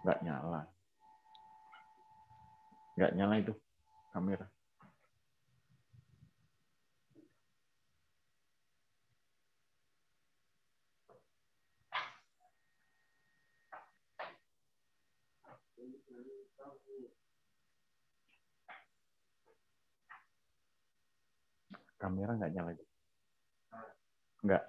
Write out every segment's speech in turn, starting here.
nggak nyala. Nggak nyala itu kamera. Kamera nggak nyala itu. Nggak.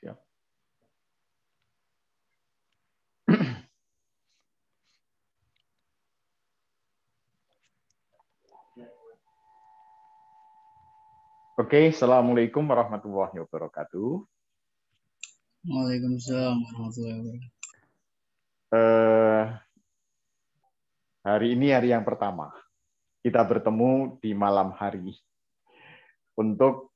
Siap. Oke, Assalamualaikum warahmatullahi wabarakatuh. Waalaikumsalam warahmatullahi wabarakatuh. Hari ini hari yang pertama. Kita bertemu di malam hari untuk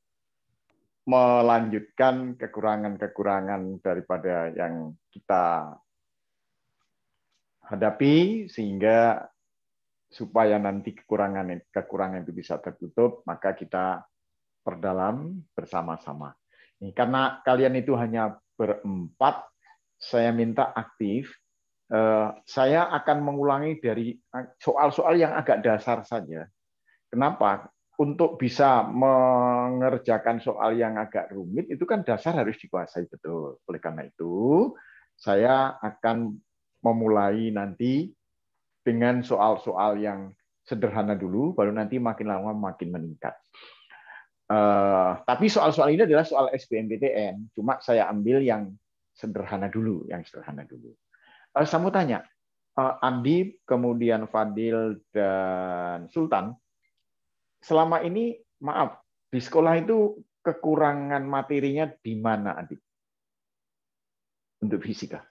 melanjutkan kekurangan-kekurangan daripada yang kita hadapi, sehingga supaya nanti kekurangan itu bisa tertutup, maka kita perdalam bersama-sama. Karena kalian itu hanya berempat, saya minta aktif. Saya akan mengulangi dari soal-soal yang agak dasar saja. Kenapa? Untuk bisa mengerjakan soal yang agak rumit, itu kan dasar harus dikuasai betul. Oleh karena itu, saya akan memulai nanti dengan soal-soal yang sederhana dulu, baru nanti makin lama makin meningkat. Tapi soal-soal ini adalah soal SBMPTN, cuma saya ambil yang sederhana dulu, Saya mau tanya, Andi, kemudian Fadil dan Sultan, selama ini, maaf, di sekolah itu kekurangan materinya di mana, Andi? Untuk fisika.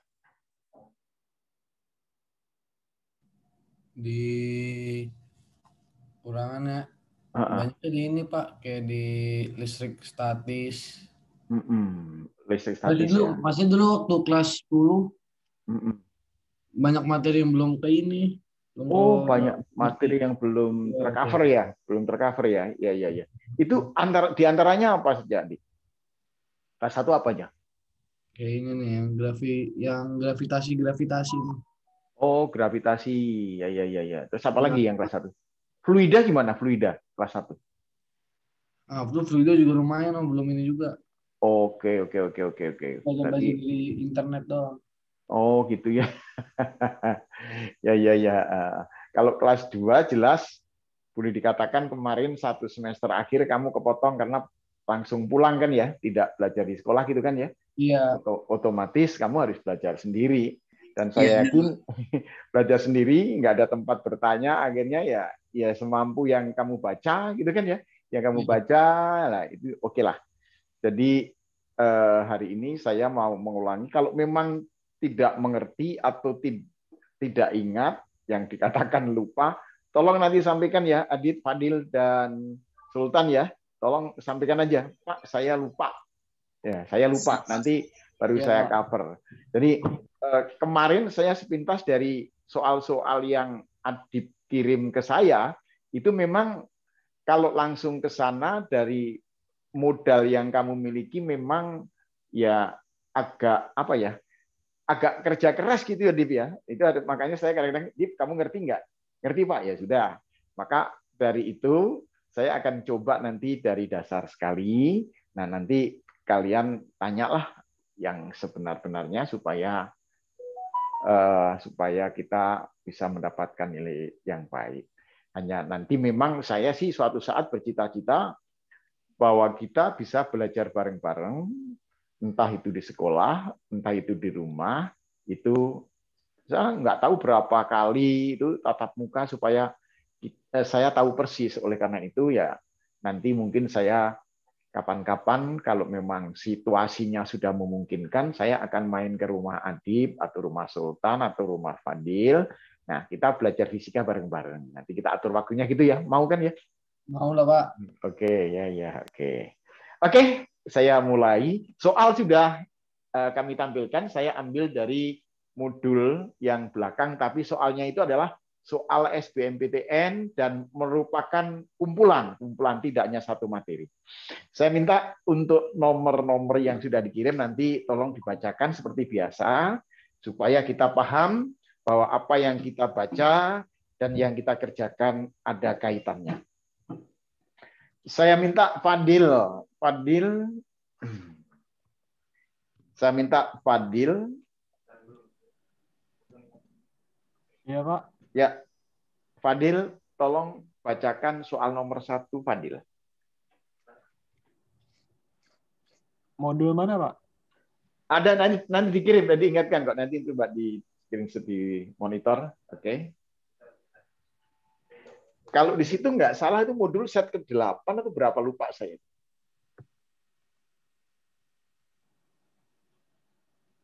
Di kurangannya banyaknya di ini Pak, kayak di listrik statis. Listrik statis ya. Masih dulu waktu kelas 10 banyak materi yang belum ke ini. Oh, banyak materi yang belum tercover ya, Ya. Itu di antaranya apa saja, Andi? Kelas 1 apa aja? Kayak ini nih yang gravitasi. Oh, gravitasi. Ya. Terus apa Ya. lagi yang kelas 1? Fluida gimana? Fluida kelas 1. Terus fluida juga lumayan, belum ini juga. Oke. Baca-baca Berarti di internet doang. oh gitu ya. Ya. Kalau kelas 2 jelas boleh dikatakan kemarin 1 semester akhir kamu kepotong karena langsung pulang kan ya, tidak belajar di sekolah gitu kan ya. Iya. Otomatis kamu harus belajar sendiri. Dan Iya. saya yakin belajar sendiri, nggak ada tempat bertanya, akhirnya ya semampu yang kamu baca gitu kan ya. Yang kamu baca, lah itu oke lah. Jadi hari ini saya mau mengulangi, kalau memang tidak mengerti atau tidak ingat, yang dikatakan lupa, tolong nanti sampaikan ya, Adit, Fadil, dan Sultan ya. Tolong sampaikan aja, Pak, saya lupa. Ya, saya lupa. Nanti baru Ya, saya Pak. cover. Jadi kemarin saya sepintas dari soal-soal yang Adit kirim ke saya, itu memang kalau langsung ke sana dari modal yang kamu miliki memang ya agak apa ya, agak kerja keras gitu ya, Dip ya. Itu makanya saya kadang-kadang, Dip, kamu ngerti nggak? Ngerti, Pak? Ya sudah. Maka dari itu saya akan coba nanti dari dasar sekali. Nah, nanti kalian tanyalah yang sebenar-benarnya supaya kita bisa mendapatkan nilai yang baik. Hanya nanti memang saya sih suatu saat bercita-cita bahwa kita bisa belajar bareng-bareng, entah itu di sekolah, entah itu di rumah, itu saya nggak tahu berapa kali itu tatap muka supaya saya tahu persis. Oleh karena itu ya nanti mungkin saya kapan-kapan kalau memang situasinya sudah memungkinkan, saya akan main ke rumah Adib atau rumah Sultan atau rumah Fadil. Nah, kita belajar fisika bareng-bareng. Nanti kita atur waktunya gitu ya. Mau kan ya? Mau lah, Pak. Oke, ya, oke. Oke, saya mulai. Soal sudah kami tampilkan, saya ambil dari modul yang belakang, tapi soalnya itu adalah soal SBMPTN dan merupakan kumpulan tidak hanya satu materi. Saya minta untuk nomor-nomor yang sudah dikirim nanti tolong dibacakan seperti biasa, supaya kita paham bahwa apa yang kita baca dan yang kita kerjakan ada kaitannya. Saya minta Fadil. Saya minta Fadil. Iya, Pak. Ya, Fadil, tolong bacakan soal nomor 1, Fadil. Modul mana, Pak? Ada nanti dikirim, nanti ingatkan kok, nanti coba dikirim di monitor, oke? Kalau di situ nggak salah itu modul set ke-8 atau berapa, lupa saya.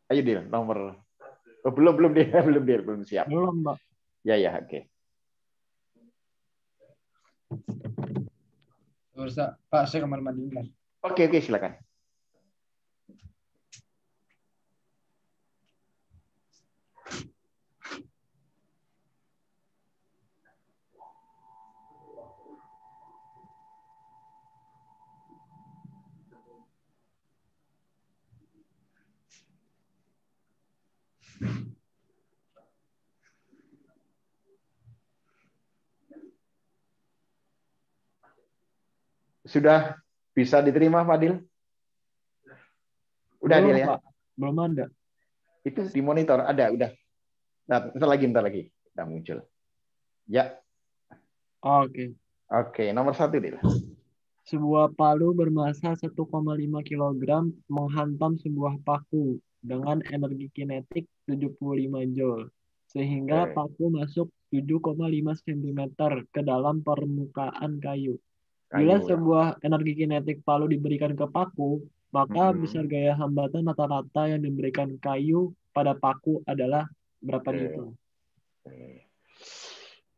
Ayo Dil, nomor. Oh, belum siap. Belum, Pak. Ya, oke. Pak, saya kamar mandi. Oke, silakan. Sudah bisa diterima, Fadil? Udah, Belum, Dil ya? Pak. Belum ada. Itu di monitor ada, udah. Nah, bentar lagi udah muncul. Ya. Oke. Oke, nomor 1, Dil. Sebuah palu bermassa 1,5 kg menghantam sebuah paku dengan energi kinetik 75 Joule, sehingga Oke. paku masuk 7,5 cm ke dalam permukaan kayu. Bila Kayu ya. sebuah energi kinetik palu diberikan ke paku, maka besar gaya hambatan rata-rata yang diberikan kayu pada paku adalah berapa Newton?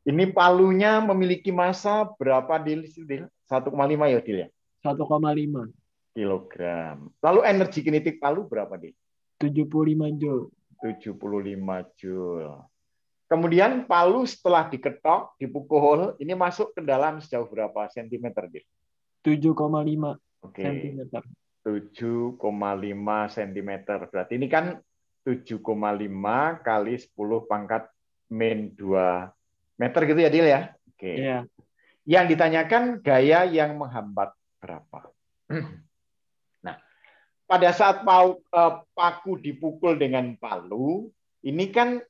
Ini palunya memiliki massa berapa, Dil? 1,5 ya, Dil ya? 1,5 kilogram. Lalu energi kinetik palu berapa, Dil? 75 Joule. 75 Joule. Kemudian palu setelah diketok, dipukul, ini masuk ke dalam sejauh berapa sentimeter, Dil? 7,5 Oke. cm. 7,5 cm. Berarti ini kan 7,5 kali 10 pangkat min 2 meter gitu ya, Dil ya? Oke. Iya. Yang ditanyakan gaya yang menghambat berapa? Nah, pada saat paku dipukul dengan palu, ini kan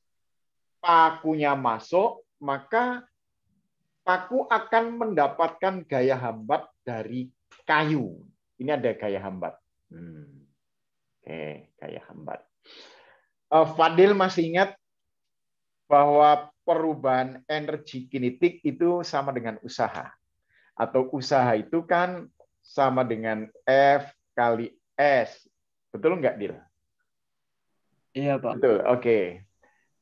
pakunya masuk, maka paku akan mendapatkan gaya hambat dari kayu. Ini ada gaya hambat. Oke, gaya hambat. Fadil masih ingat bahwa perubahan energi kinetik itu sama dengan usaha. Atau usaha itu kan sama dengan F kali S. Betul nggak, Dil? Iya, Pak. Betul, oke.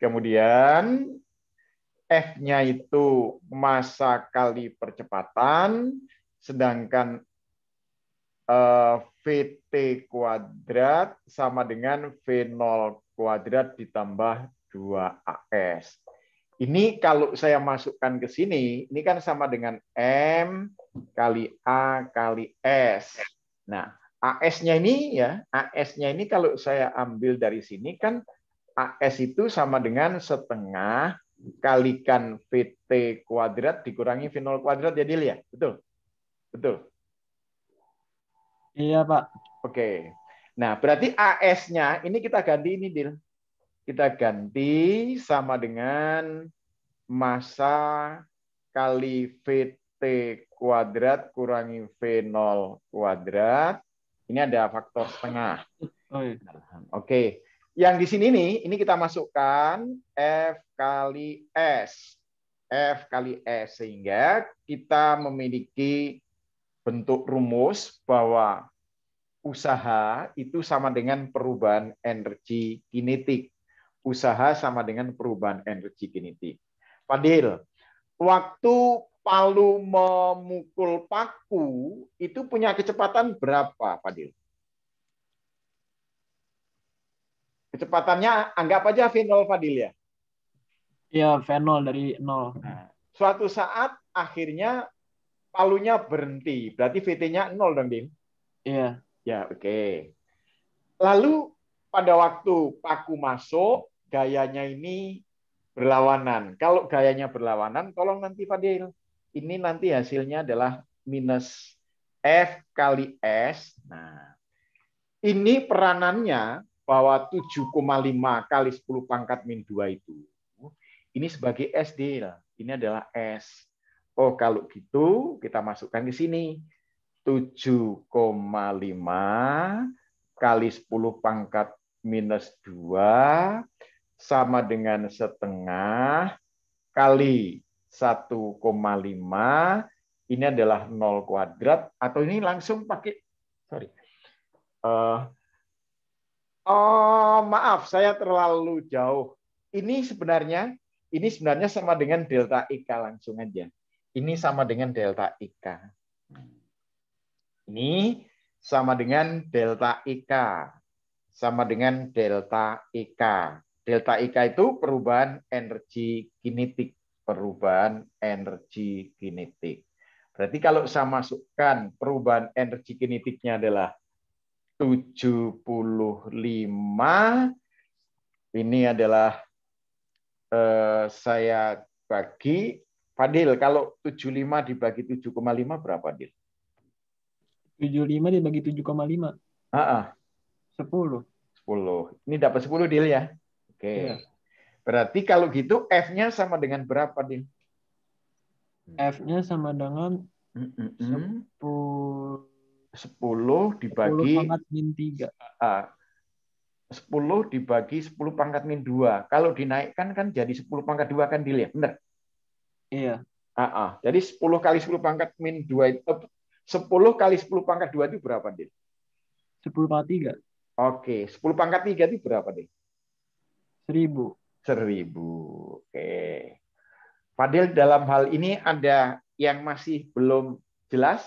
Kemudian F-nya itu massa kali percepatan, sedangkan VT kuadrat sama dengan V0 kuadrat ditambah 2AS. Ini kalau saya masukkan ke sini, ini kan sama dengan M kali A kali S. Nah, AS-nya ini ya, AS-nya ini kalau saya ambil dari sini kan AS itu sama dengan setengah kalikan VT kuadrat dikurangi V0 kuadrat ya, Dil ya? Betul? Betul? Iya, Pak. Oke. Nah, berarti AS-nya ini kita ganti ini, Dil. Kita ganti sama dengan massa kali VT kuadrat kurangi V0 kuadrat. Ini ada faktor setengah. Oh, iya. Oke. Yang di sini nih, ini kita masukkan F kali S. F kali S. Sehingga kita memiliki bentuk rumus bahwa usaha itu sama dengan perubahan energi kinetik. Usaha sama dengan perubahan energi kinetik. Fadil, waktu palu memukul paku itu punya kecepatan berapa, Fadil? Kecepatannya anggap aja V0, Fadil ya. Iya, V0 dari 0. Nah, suatu saat akhirnya palunya berhenti. Berarti VT-nya 0 dong, Din? Iya. Ya, oke. Lalu pada waktu paku masuk, gayanya ini berlawanan. Kalau gayanya berlawanan, tolong nanti Fadil. Ini nanti hasilnya adalah minus F kali S. Nah, ini peranannya bahwa 7,5 kali 10 pangkat min 2 itu. Ini sebagai S, Dil. Ini adalah S. Oh, kalau gitu kita masukkan di sini. 7,5 kali 10 pangkat minus 2 sama dengan setengah kali 1,5. Ini adalah 0 kuadrat. Atau ini langsung pakai, sorry. Maaf, saya terlalu jauh. Ini sebenarnya sama dengan delta IK langsung aja. Ini sama dengan delta IK. Ini sama dengan delta IK. Sama dengan delta IK. Delta IK itu perubahan energi kinetik. Perubahan energi kinetik. Berarti kalau saya masukkan perubahan energi kinetiknya adalah 75, ini adalah saya bagi, Fadil, kalau 75 dibagi 7,5 berapa, Fadil? 75 dibagi 7,5. 10. 10. Ini dapat 10, Dil ya? Oke. Iya. Berarti kalau gitu F-nya sama dengan berapa, Dil? F-nya sama dengan 10 dibagi 10 pangkat min 3. 10 dibagi 10 pangkat min 2. Kalau dinaikkan kan jadi 10 pangkat 2 kan, Dil ya? Benar? Iya. Jadi 10 kali 10 pangkat min 2 itu 10 kali 10 pangkat 2 itu berapa, Dil? 10 pangkat 3. Oke, 10 pangkat 3 itu berapa, Dil? 1000. 1000. Oke. Fadil, dalam hal ini ada yang masih belum jelas?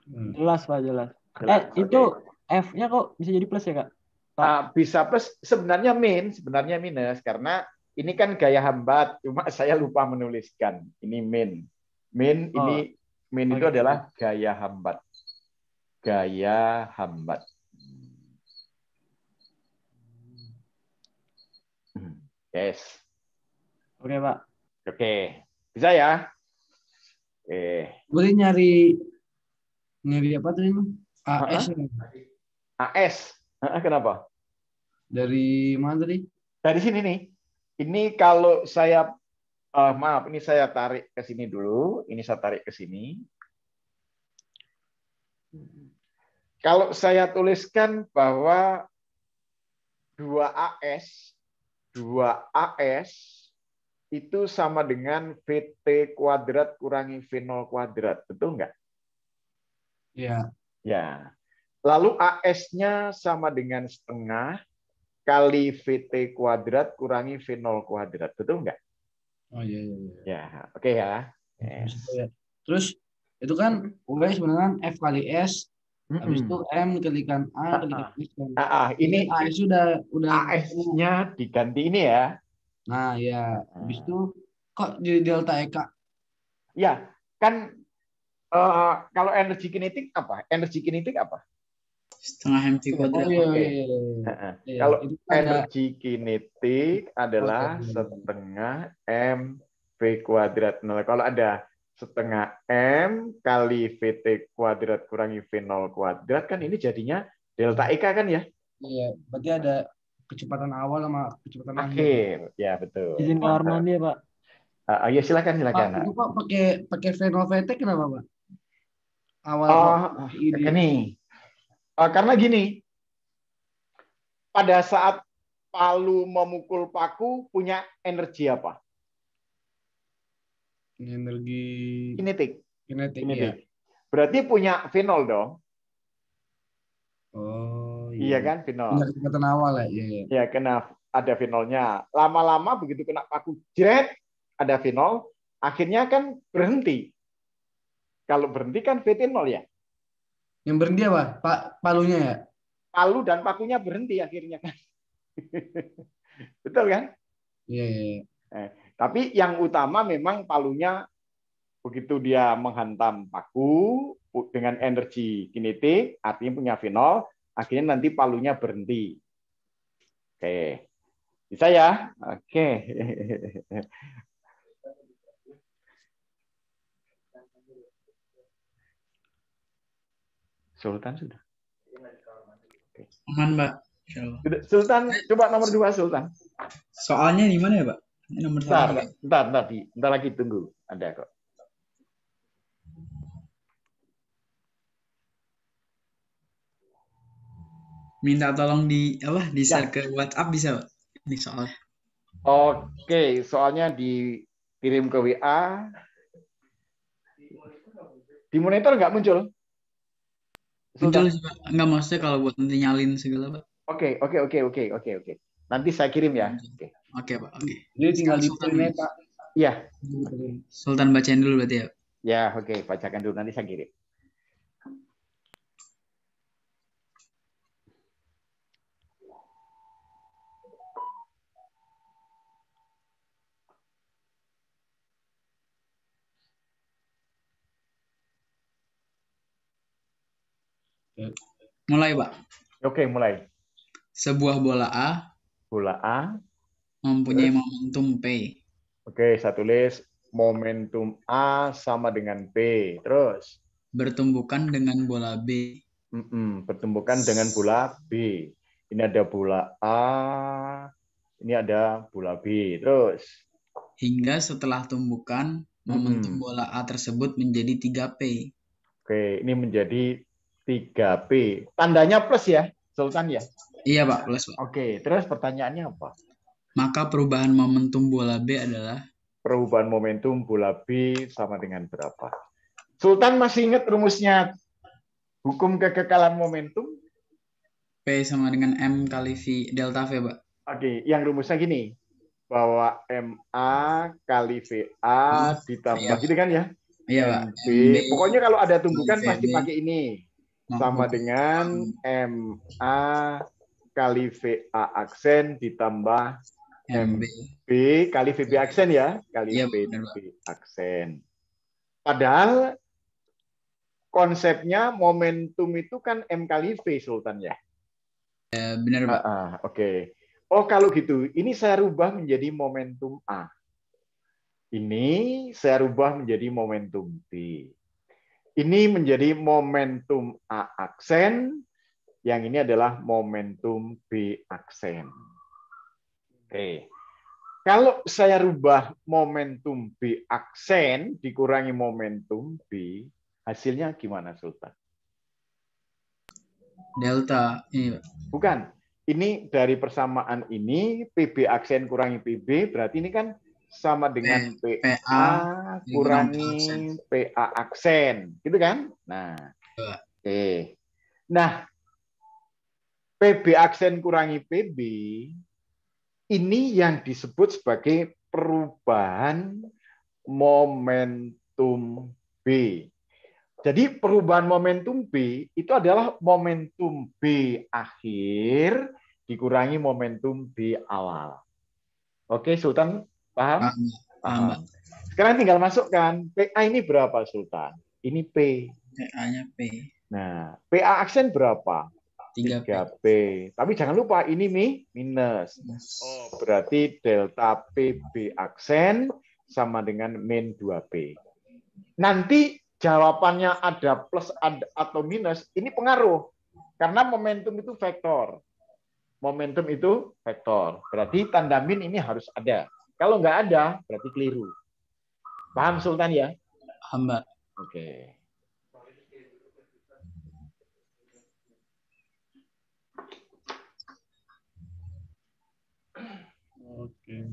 Jelas, Pak, jelas. Itu F-nya kok bisa jadi plus ya, Kak? Bisa plus, sebenarnya minus, karena ini kan gaya hambat, cuma saya lupa menuliskan. Ini min. Min itu adalah gaya hambat. Gaya hambat. Yes. Oke, Pak. Oke. Bisa ya? Boleh nyari apa tadi? AS. AS. Kenapa? Dari mana tadi? Dari sini nih. Ini kalau saya maaf, ini saya tarik ke sini dulu. Ini saya tarik ke sini. Kalau saya tuliskan bahwa 2AS itu sama dengan VT kuadrat kurangi V0 kuadrat. Betul nggak? Iya. Ya. Lalu AS-nya sama dengan setengah kali VT kuadrat kurangi V0 kuadrat. Betul nggak? Oh iya. Ya, oke ya. Yes. Terus itu kan V sebenarnya F kali S, habis itu M kalikan A kalikan S. Ini AS sudah AS-nya diganti ini ya. Nah, ya. Habis itu kok jadi delta EK? Ya, kan kalau energi kinetik apa? Energi kinetik apa? setengah mv Oh kuadrat. iya, Oke. iya, iya. Iya, Kalau itu kan ada energi kinetik adalah iya. setengah mv kuadrat. Nah, kalau ada setengah m kali vt kuadrat kurangi v0 kuadrat, kan ini jadinya delta EK kan ya? Iya, berarti ada kecepatan awal sama kecepatan akhir. Akhir, ya betul. Izin kamar Mantap. mandi ya, Pak. Ya silakan Pak, silakan. itu Pak pakai Veno VT kenapa, Pak? Awal Oh, ide. gini. Karena gini, pada saat palu memukul paku punya energi apa? Energi Kinetik. kinetik ya. Kinetik. Berarti punya V0 dong. Oh Iya iya. kan, V0. Punya kecepatan awal ya. Iya, iya. Ya, kena ada V0-nya. Lama-lama begitu kena paku jret, ada V0, akhirnya kan berhenti. Kalau berhenti kan VT0 ya. Yang berhenti apa? Pak palunya ya? Palu dan pakunya berhenti akhirnya kan. Betul kan? Iya, iya, iya. Tapi yang utama memang palunya begitu dia menghantam paku dengan energi kinetik, artinya punya V0, akhirnya nanti palunya berhenti. Oke. Bisa ya? Oke. Sultan sudah. Aman, Mbak. Insyaallah. Sultan, coba nomor 2 Sultan. Soalnya di mana ya, Pak? Ini nomor Bentar, soalnya. bentar lagi tunggu. Ada kok. Minta tolong di share Ya. ke WhatsApp bisa, Pak? Ini soalnya. Oke, soalnya dikirim ke WA. Di monitor nggak muncul? Muncul Sultan. sih, Pak. Enggak, maksudnya kalau buat nanti nyalin segala, Pak. Oke. Nanti saya kirim ya. Oke. Oke, Pak. Oke. Jadi tinggal di Sultan, print Pak. Iya. Sultan bacain dulu berarti ya. Ya, oke. Bacakan dulu nanti saya kirim. Mulai, Pak. Oke, mulai. Sebuah bola A Bola A. mempunyai Terus? momentum P. Oke, saya tulis momentum A sama dengan P. Terus? Bertumbukan dengan bola B. Bertumbukan dengan bola B. Ini ada bola A, ini ada bola B. Terus? Hingga setelah tumbukan, momentum bola A tersebut menjadi 3P. Oke, ini menjadi 3P. Tandanya plus ya, Sultan ya? Iya, Pak, plus, Pak. Oke, terus pertanyaannya apa? Maka perubahan momentum bola B adalah? Perubahan momentum bola B sama dengan berapa? Sultan masih ingat rumusnya hukum kekekalan momentum? P sama dengan M kali V delta V, Pak. Oke, yang rumusnya gini, bahwa MA kali VA ditambah, gitu kan ya? Iya, Pak. MB. Pokoknya kalau ada tumbukan pasti pakai ini. Sama dengan MA kali VA aksen ditambah MB kali VB aksen ya. Kali VB aksen. Padahal konsepnya momentum itu kan M kali V, Sultan ya? Benar, Pak. Oke. Oh, kalau gitu, ini saya rubah menjadi momentum A. Ini saya rubah menjadi momentum B. Ini menjadi momentum A aksen, yang ini adalah momentum B aksen. Oke. Kalau saya rubah momentum B aksen dikurangi momentum B, hasilnya gimana, Sultan? Delta. Ini, bukan. Ini dari persamaan ini, PB aksen kurangi PB, berarti ini kan sama dengan PA kurangi PA aksen, gitu kan? Nah, oke. Nah, PB aksen kurangi PB ini yang disebut sebagai perubahan momentum B. Jadi perubahan momentum B itu adalah momentum B akhir dikurangi momentum B awal. Oke, Sultan? Paham? Paham. Sekarang tinggal masukkan. PA ini berapa, Sultan? Ini P. PA-nya P. Nah, PA aksen berapa? 3P. 3P. Tapi jangan lupa ini minus. Oh, berarti delta PB aksen sama dengan min 2P. Nanti jawabannya ada plus atau minus, ini pengaruh. Karena momentum itu vektor. Momentum itu vektor. Berarti tanda min ini harus ada. Kalau nggak ada, berarti keliru. Paham Sultan ya? Mbak. Oke. Oke.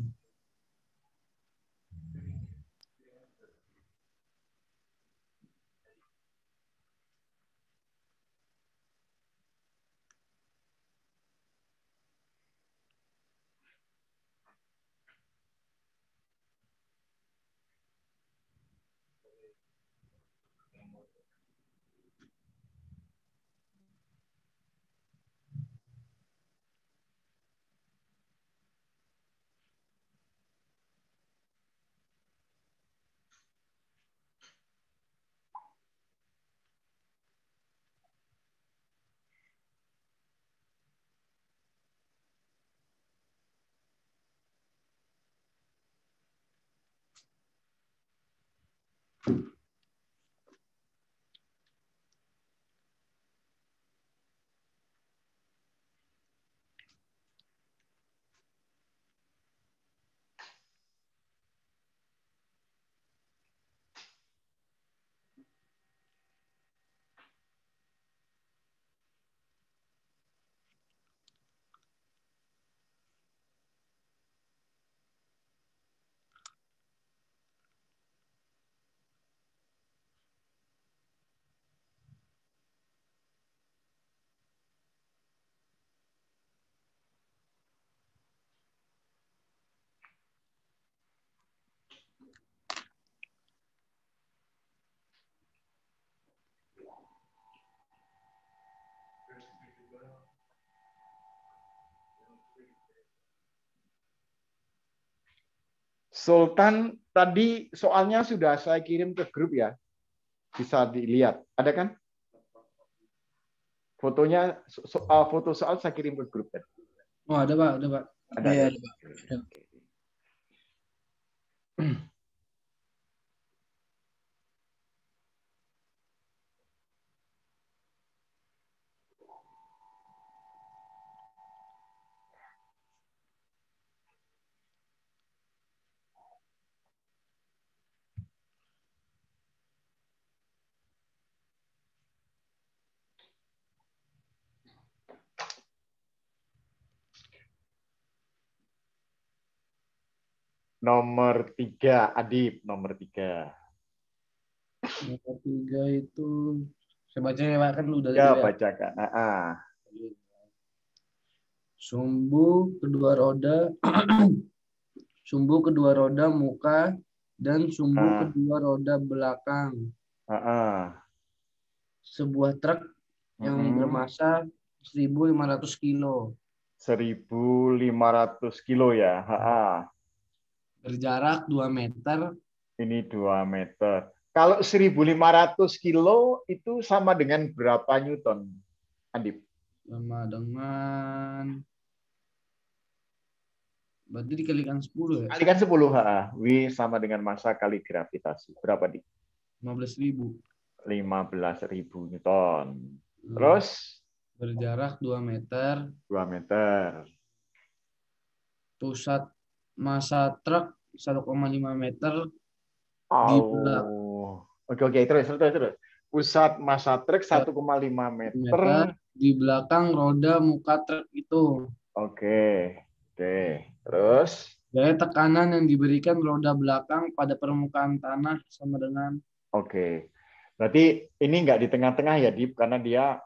Sultan, tadi soalnya sudah saya kirim ke grup ya. Bisa dilihat. Ada kan? Fotonya, foto soal saya kirim ke grup. Oh, ada Pak, ada Pak. Ada. Iya, Ada. ada. Nomor 3, Adib, nomor 3. Nomor 3 itu saya baca ya Pak, kan udah Ya, dulu ya. bacakan. Sumbu kedua roda sumbu kedua roda muka dan sumbu kedua roda belakang. Sebuah truk yang bermasa 1.500 kilo. 1.500 kilo ya. Berjarak 2 meter. Ini 2 meter. Kalau 1.500 kilo itu sama dengan berapa Newton, Andip? Sama dengan, berarti dikalikan 10 ya? Kalikan 10. W sama dengan massa kali gravitasi. Berapa, Dik? 15.000. 15.000 Newton. Terus? Berjarak 2 meter. 2 meter. Pusat massa truk 1,5 meter. Oke, terus. Pusat massa truk 1,5 meter. Di belakang roda muka truk itu. Oke. Terus? Gaya tekanan yang diberikan roda belakang pada permukaan tanah sama dengan. Oke. Berarti ini nggak di tengah-tengah ya, Dip, karena dia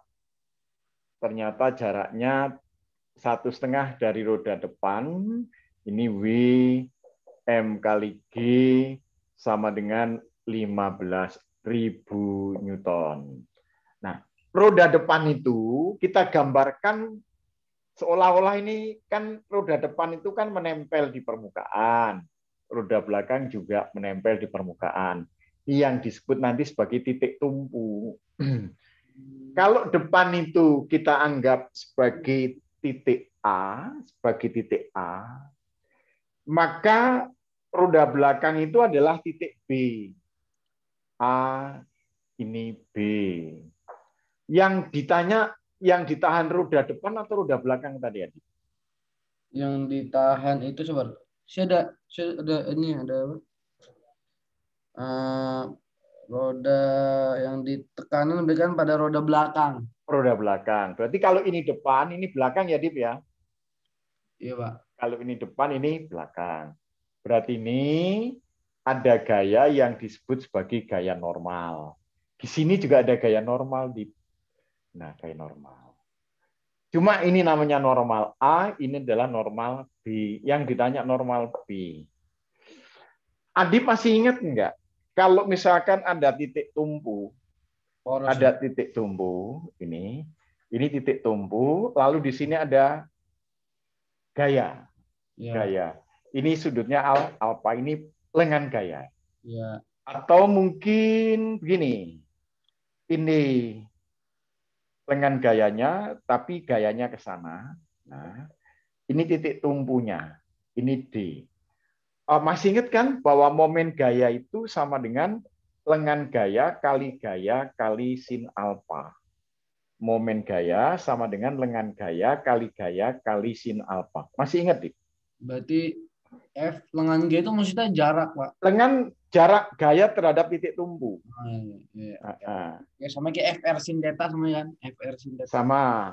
ternyata jaraknya 1,5 dari roda depan. Ini W M kali G sama dengan 15.000 Newton. Nah, roda depan itu kita gambarkan seolah-olah ini kan roda depan itu kan menempel di permukaan. Roda belakang juga menempel di permukaan. Yang disebut nanti sebagai titik tumpu. Kalau depan itu kita anggap sebagai titik A, maka roda belakang itu adalah titik B. A, ini B. Yang ditanya, yang ditahan roda depan atau roda belakang tadi, Adi? Yang ditahan itu coba. Saya ada ini ada apa? Roda yang ditekanan berikan pada roda belakang. Roda belakang. Berarti kalau ini depan, ini belakang ya, Dip ya? Iya, Pak. Kalau ini depan, ini belakang. Berarti ini ada gaya yang disebut sebagai gaya normal. Di sini juga ada gaya normal, Dip. Nah, gaya normal. Cuma ini namanya normal A, ini adalah normal B. Yang ditanya normal B. Adip masih ingat enggak? Kalau misalkan ada titik tumpu, Poros ada ya? titik tumpu, ini titik tumpu, lalu di sini ada gaya. Iya. Gaya. Ini sudutnya alfa, ini lengan gaya. Iya. Atau mungkin begini, ini lengan gayanya, tapi gayanya ke sana. Nah, ini titik tumpunya, ini D. Masih ingat kan bahwa momen gaya itu sama dengan lengan gaya kali sin alfa. Momen gaya sama dengan lengan gaya kali sin alfa. Masih ingat, Dik? Berarti F lengan G itu maksudnya jarak, Pak. Lengan jarak gaya terhadap titik tumpu. Iya. Nah, Ya, sama kayak FR sin theta sama kan? FR sin theta. sama.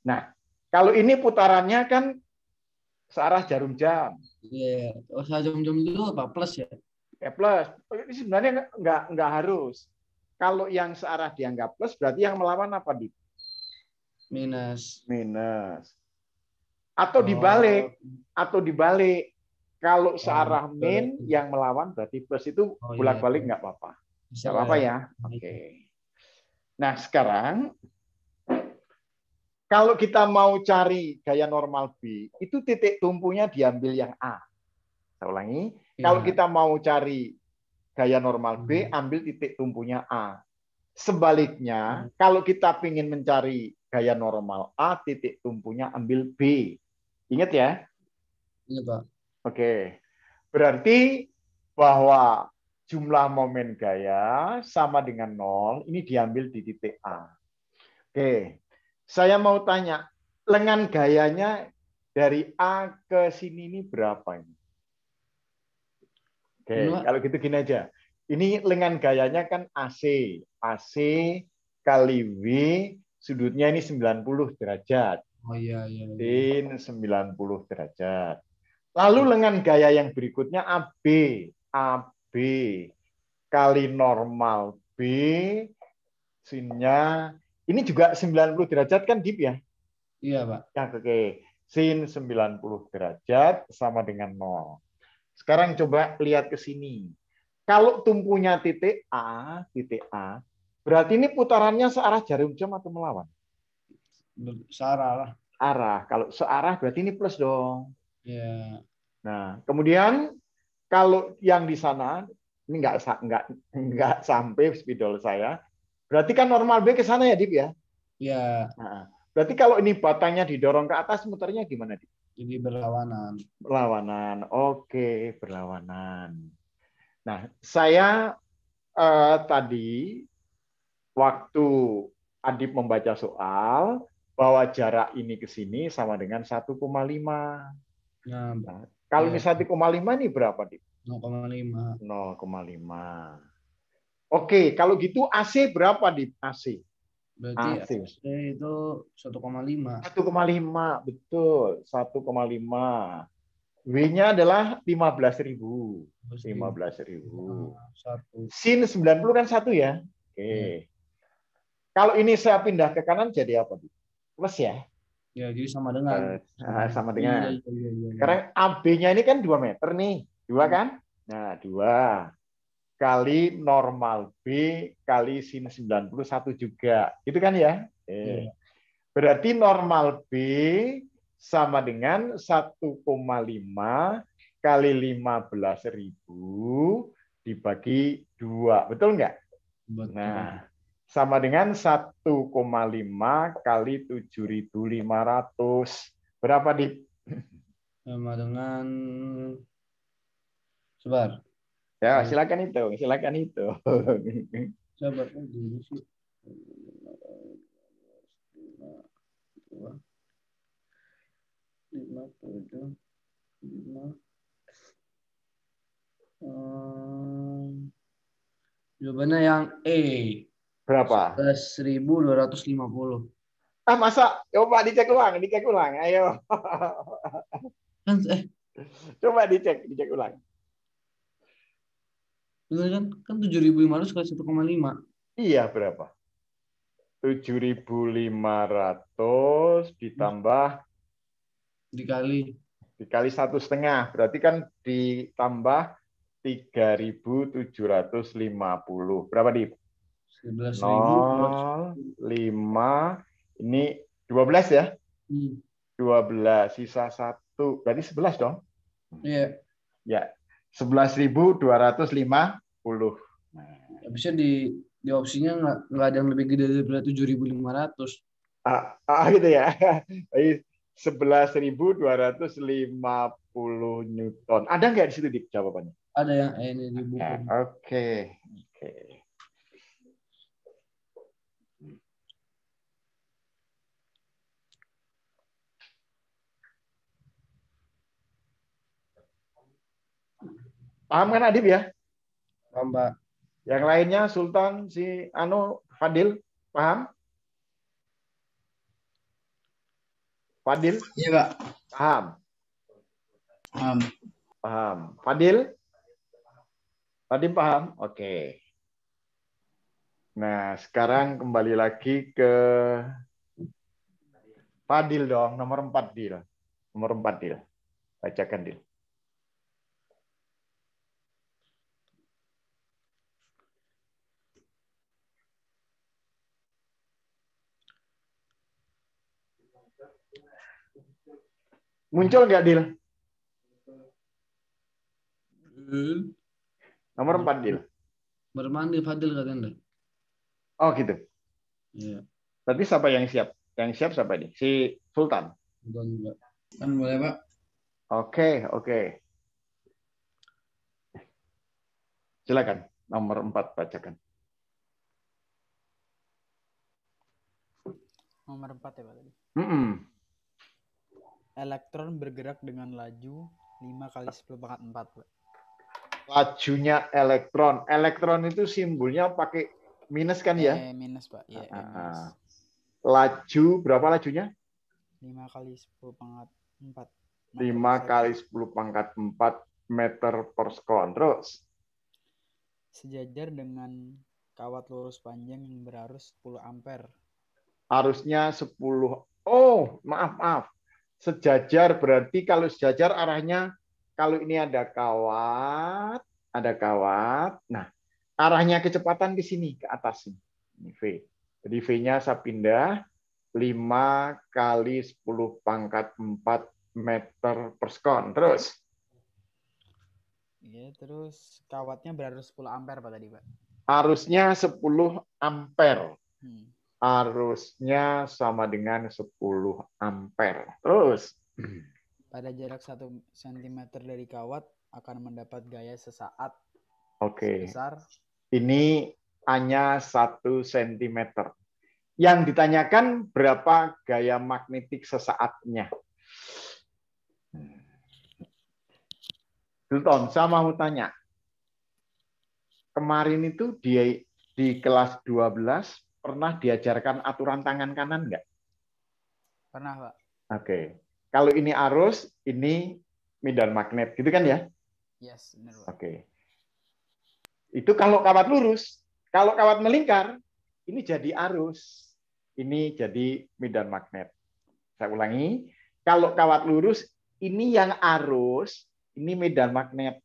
Nah, kalau ini putarannya kan searah jarum jam. Iya. Oh, jam-jam dulu apa? Plus ya? Plus. Ini sebenarnya nggak harus. Kalau yang searah dianggap plus, berarti yang melawan apa, Dik? Minus. Minus. Atau dibalik. Kalau searah min yang melawan berarti plus, itu bolak-balik nggak apa-apa. Nggak apa-apa ya. Oke. Nah, sekarang kalau kita mau cari gaya normal B, itu titik tumpunya diambil yang A. Saya ulangi. Kalau kita mau cari gaya normal B, ambil titik tumpunya A. Sebaliknya, kalau kita ingin mencari gaya normal A, titik tumpunya ambil B. Ingat ya? Iya, Pak. Oke. Berarti bahwa jumlah momen gaya sama dengan 0, ini diambil di titik A. Oke. Saya mau tanya, lengan gayanya dari A ke sini ini berapa ini? Oke, kalau gitu gini aja. Ini lengan gayanya kan AC. AC kali W, sudutnya ini 90 derajat. Oh iya. Sin 90 derajat. Lalu lengan gaya yang berikutnya AB. AB kali normal B, sinnya ini juga 90 derajat kan, Dip ya? Iya, Pak. Ya, oke. Sin 90 derajat sama dengan 0. Sekarang coba lihat ke sini. Kalau tumpunya titik A, berarti ini putarannya searah jarum jam atau melawan? Searah lah. Arah. Kalau searah berarti ini plus dong. Iya. Nah, kemudian kalau yang di sana ini nggak sampai spidol saya. Berarti kan normal B ke sana ya, Dip ya? Iya. Nah, berarti kalau ini batangnya didorong ke atas, muternya gimana, Dip? Jadi berlawanan. Berlawanan. Oke, berlawanan. Nah, saya tadi waktu Adip membaca soal bahwa jarak ini ke sini sama dengan 1,5. Nah, kalau ini 1,5 ini berapa, Dip? 0,5. 0,5. Oke, kalau gitu AC berapa, Dip? AC. Berarti AC itu 1,5. 1,5, betul. 1,5. W-nya adalah 15.000. 15.000. Sin 90 kan 1 ya? Oke. Kalau ini saya pindah ke kanan jadi apa, Dip? Plus ya? Ya, jadi sama dengan. Sama dengan. Iya. Sekarang AB-nya ini kan 2 meter nih. 2 kan? Nah, 2 kali normal B kali sin 91 juga. Gitu kan ya? Iya. Berarti normal B sama dengan 1,5 kali 15.000 dibagi 2. Betul nggak? Betul. Nah, sama dengan 1,5 kali 7.500. Berapa, Dik? Sama dengan sebar. Ya, silakan hitung, silakan hitung. Sabar. Oh, dulu sih. 5, 7, 5. Jawabannya yang E. Berapa? 11.250. Masa? Coba dicek ulang, Ayo. Kan Coba dicek ulang. bener kan? Kan 7.500 kali 1,5. Iya, berapa? 7.500 ditambah Dikali 1,5. Berarti kan ditambah 3.750. Berapa, Dik? 0, 5. Ini 12 ya? 12. Sisa 1. Berarti 11 dong? Iya. Ya. 11.250. Habisnya di opsinya nggak ada yang lebih gede daripada 7.500. Gitu ya. 11.250 Newton. Ada nggak di situ, Dik, jawabannya? Ada yang ini di buku. Oke. Paham kan, Adib ya? Paham, Pak. Yang lainnya Sultan, Fadil, paham? Fadil? Iya, Pak. Paham. Fadil? Fadil paham? Oke. Nah, sekarang kembali lagi ke Fadil dong, nomor 4, Dil. Nomor 4, Dil. Bacakan, Dil. Muncul nggak, Dil? Nomor 4, Dil. Bermandi Fadil katanya. Oh, gitu. Iya. Tapi siapa yang siap? Yang siap siapa ini? Si Sultan. Kan boleh, Pak. Oke. Silakan. Nomor 4 bacakan. Nomor 4 ya, Pak tadi. Elektron bergerak dengan laju 5 kali 10 pangkat 4, Pak. Lajunya elektron. Elektron itu simbolnya pakai minus kan ya? Minus, Pak. Iya, minus. Laju, berapa lajunya? 5 kali 10 pangkat 4. 5 kali 10 pangkat 4 meter per sekon. Terus? Sejajar dengan kawat lurus panjang yang berarus 10 ampere. Arusnya 10. Oh, maaf. Sejajar berarti kalau sejajar arahnya, kalau ini ada kawat. Nah, arahnya kecepatan ke sini, ke atas ini V. Jadi V-nya saya pindah 5 kali 10 pangkat 4 meter per sekon. Terus? Iya, terus kawatnya berarus 10 ampere, Pak, tadi, Pak. Arusnya 10 ampere. Arusnya sama dengan 10 ampere. Terus? Pada jarak 1 cm dari kawat akan mendapat gaya sesaat. Oke. Sebesar. Ini hanya 1 cm. Yang ditanyakan berapa gaya magnetik sesaatnya. Sultan, saya mau tanya. Kemarin itu di kelas 12 pernah diajarkan aturan tangan kanan nggak? Pernah, Pak. Oke. Kalau ini arus, ini medan magnet, gitu kan ya? Yes, benar, Pak. Oke. Itu kalau kawat lurus. Kalau kawat melingkar, ini jadi arus. Ini jadi medan magnet. Saya ulangi. Kalau kawat lurus, ini yang arus, ini medan magnet.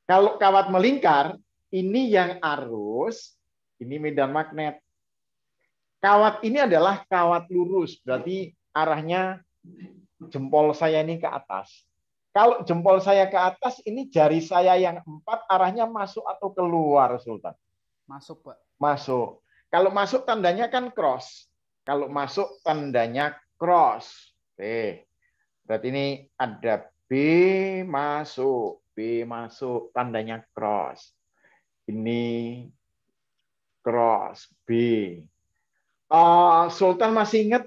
Kalau kawat melingkar, ini yang arus, ini medan magnet. Kawat ini adalah kawat lurus, berarti arahnya jempol saya ini ke atas. Kalau jempol saya ke atas, ini jari saya yang 4 arahnya masuk atau keluar, Sultan? Masuk, Pak. Masuk. Kalau masuk tandanya kan cross. Kalau masuk tandanya cross. Oke. Berarti ini ada B masuk. B masuk tandanya cross. Ini cross B. Sultan masih ingat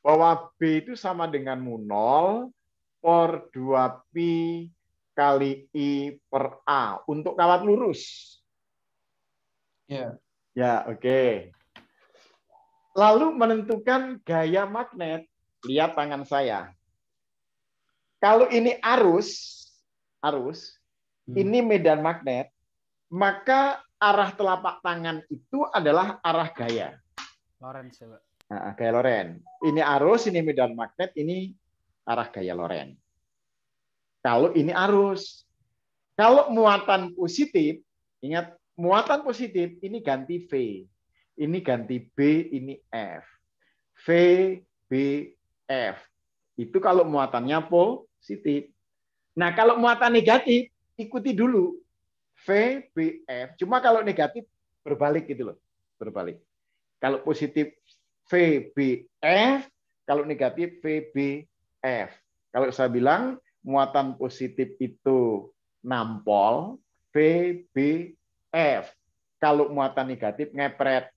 bahwa B itu sama dengan mu0 per 2pi kali I per A untuk kawat lurus. Ya. Ya, oke. Lalu menentukan gaya magnet. Lihat tangan saya. Kalau ini arus, ini medan magnet, maka arah telapak tangan itu adalah arah gaya. Lorentz ya, Pak. Nah, gaya Lorentz. Ini arus, ini medan magnet, ini arah gaya Lorentz. Kalau ini arus. Kalau muatan positif, ingat muatan positif ini ganti V. Ini ganti B, ini F. V, B, F. Itu kalau muatannya positif. Nah, kalau muatan negatif, ikuti dulu. V, B, F. Cuma kalau negatif, berbalik gitu loh. Berbalik. Kalau positif, V, B, F. Kalau negatif, V, B, F. Kalau saya bilang, muatan positif itu nampol, V, B, F. Kalau muatan negatif, ngepret.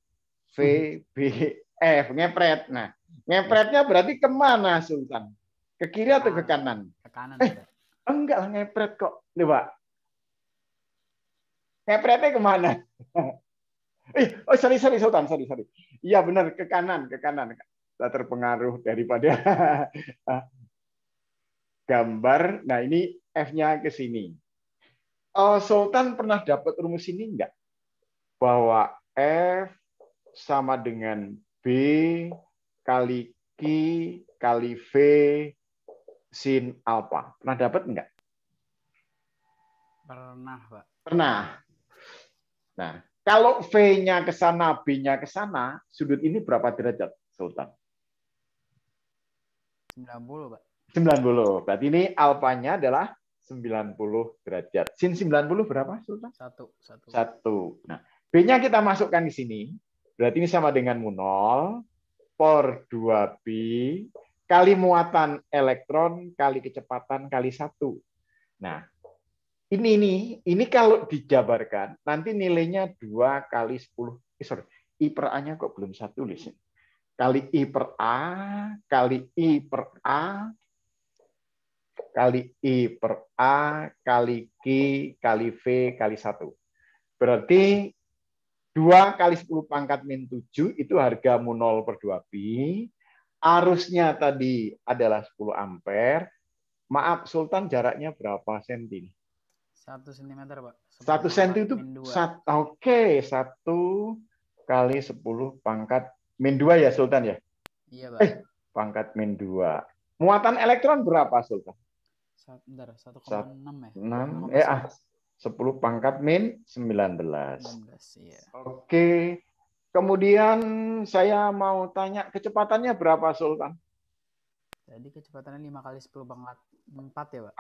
V, B, F. Ngepret. Nah, ngepretnya berarti kemana, Sultan? Ke kiri atau ke kanan? Ke kanan, Pak. Enggak, ngepret kok. Coba. Ngepretnya kemana? Sorry, Sultan. Sorry. Iya, benar. Ke kanan. Saya terpengaruh daripada gambar. Nah, ini F-nya ke sini. Sultan pernah dapat rumus ini enggak? Bahwa F sama dengan B kali Q kali V sin alfa. Pernah dapat enggak? Pernah, Pak. Pernah. Nah, kalau V-nya ke sana, B-nya ke sana, sudut ini berapa derajat, Sultan? 90, Pak. 90. Berarti ini alfanya adalah 90 derajat. Sin 90 berapa, Sultan? 1. Nah, B-nya kita masukkan di sini. Berarti ini sama dengan mu0 per 2pi kali muatan elektron kali kecepatan kali 1. Nah, ini kalau dijabarkan, nanti nilainya 2 kali 10. I per A-nya kok belum saya tulis. Kali I per A, kali I per A, kali I per A, kali Q, kali V, kali 1. Berarti 2 kali 10 pangkat min 7 itu harga mu0 per 2pi. Arusnya tadi adalah 10 ampere. Maaf, Sultan jaraknya berapa senti? 1 cm, Pak. 1 senti itu oke, 1 kali 10 pangkat min 2 ya, Sultan ya? Iya, Pak. Pangkat min 2. Muatan elektron berapa, Sultan? 1,6 ya? 10 pangkat min 19. 19, iya. Oke. Kemudian saya mau tanya kecepatannya berapa, Sultan? Jadi kecepatannya 5 kali 10 pangkat 4 ya, Pak?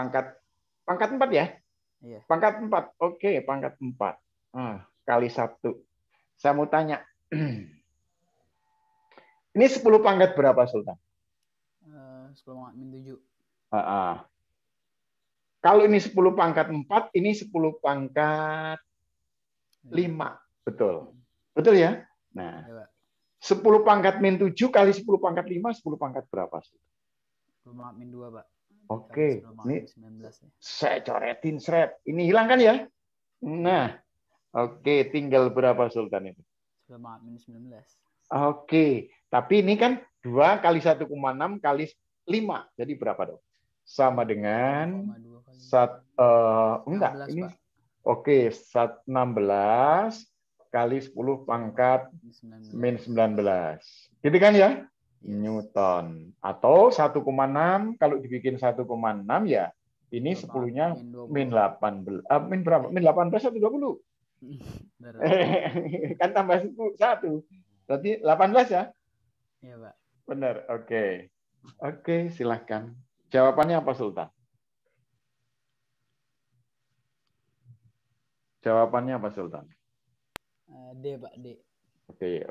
Pangkat 4 ya? Iya. Pangkat 4. Oke, pangkat 4. Kali 1. Saya mau tanya. Ini 10 pangkat berapa, Sultan? 10 pangkat min 7. Kalau ini 10 pangkat 4, ini 10 pangkat 5. Betul. Betul ya? Nah, ya, 10 pangkat min 7 kali 10 pangkat 5, 10 pangkat berapa? 10 pangkat min 2, Pak. Oke. Ini 19 ya. saya coretin seret. Ini hilang kan ya? Nah, oke. Tinggal berapa, Sultan itu? 10 pangkat min 19. Oke. Tapi ini kan 2 kali 1,6 kali 5. Jadi berapa dong? Sama dengan 16, ini. Pak. Oke, 16 kali 10 pangkat min 19. Gitu kan ya? Yes. Newton. Atau 1,6 kalau dibikin 1,6 ya ini 10-nya min 18. Min berapa? Min 18 atau 20? Kan tambah 1. Berarti 18 ya? Iya, Pak. Benar. Oke. Oke, silahkan. Jawabannya apa, Sultan? Jawabannya apa, Sultan? D, Pak, D. Oke.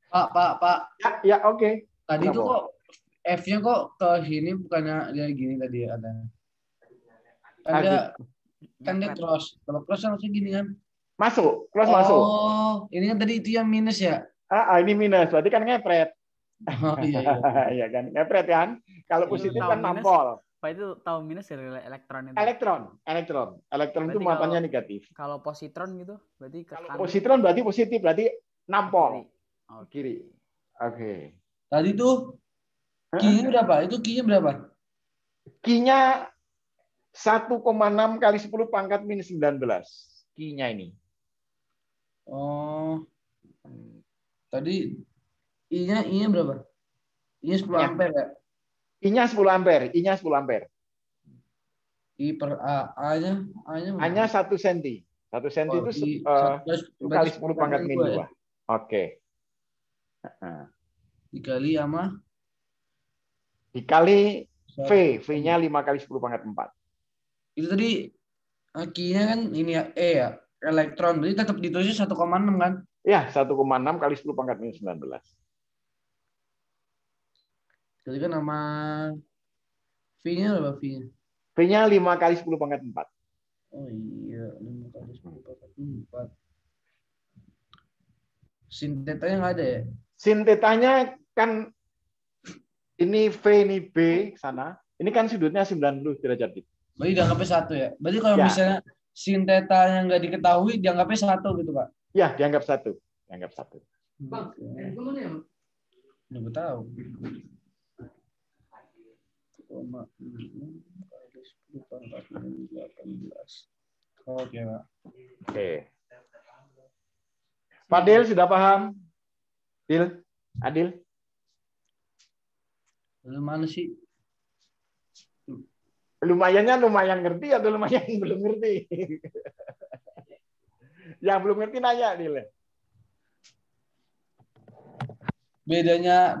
Pak. Ya, oke. Tadi tuh Kenapa? kok F-nya kok ke sini bukannya dia gini tadi ya katanya. Kan dia Ngepret. cross. Kalau cross harusnya gini kan. Masuk, cross masuk. Oh, ini kan tadi itu yang minus ya? Ini minus, berarti kan ngepret. Oh iya. Iya kan, ngepret kan. Kalau Itu positif tahu kan minus. nampol. Pak, itu tahu minus dari elektron itu. Elektron itu Berarti muatannya kalau- negatif. Kalau positron gitu, berarti ke Kalau kanan. positron berarti positif, berarti nampol. Oke. Kiri. Oke. Tadi tuh Q-nya berapa? Itu Q-nya berapa? Q-nya 1,6 kali 10 pangkat minus 19. Q-nya ini. Oh. Tadi I-nya berapa? I-nya 10 I-nya. ampere ya? I-nya 10 ampere. I-nya 10 ampere. I per A. A-nya A-nya 1 cm. 1 cm Oh, itu I 1 kali 10 pangkat min 2. ya? Oke. Dikali sama Dikali V. V-nya 5 kali 10 pangkat 4. itu tadi Q-nya kan ini ya E ya, elektron. Jadi tetap ditulisnya 1,6 kan? Ya, 1,6 kali 10 pangkat minus 19. Jadi kan nama V-nya berapa V-nya? V-nya 5 kali 10 pangkat 4. Oh iya, 5 kali 10 pangkat 4. Sin tetanya nggak ada ya? Sin tetanya kan ini V, ini B sana. Ini kan sudutnya 90 derajat. Berarti dianggapnya 1 ya? Berarti kalau Ya. misalnya sin tetanya nggak diketahui, dianggapnya 1 gitu, Pak? Ya, dianggap 1. Dianggap 1. Bang, udah gue tahu. 1,6 kali 10 pangkat minus 18. Oke, Pak. Oke. Fadil sudah paham? Adil? Lu mana sih? Lumayan ngerti atau lumayan belum ngerti? Yang belum ngerti nanya, Adil. Bedanya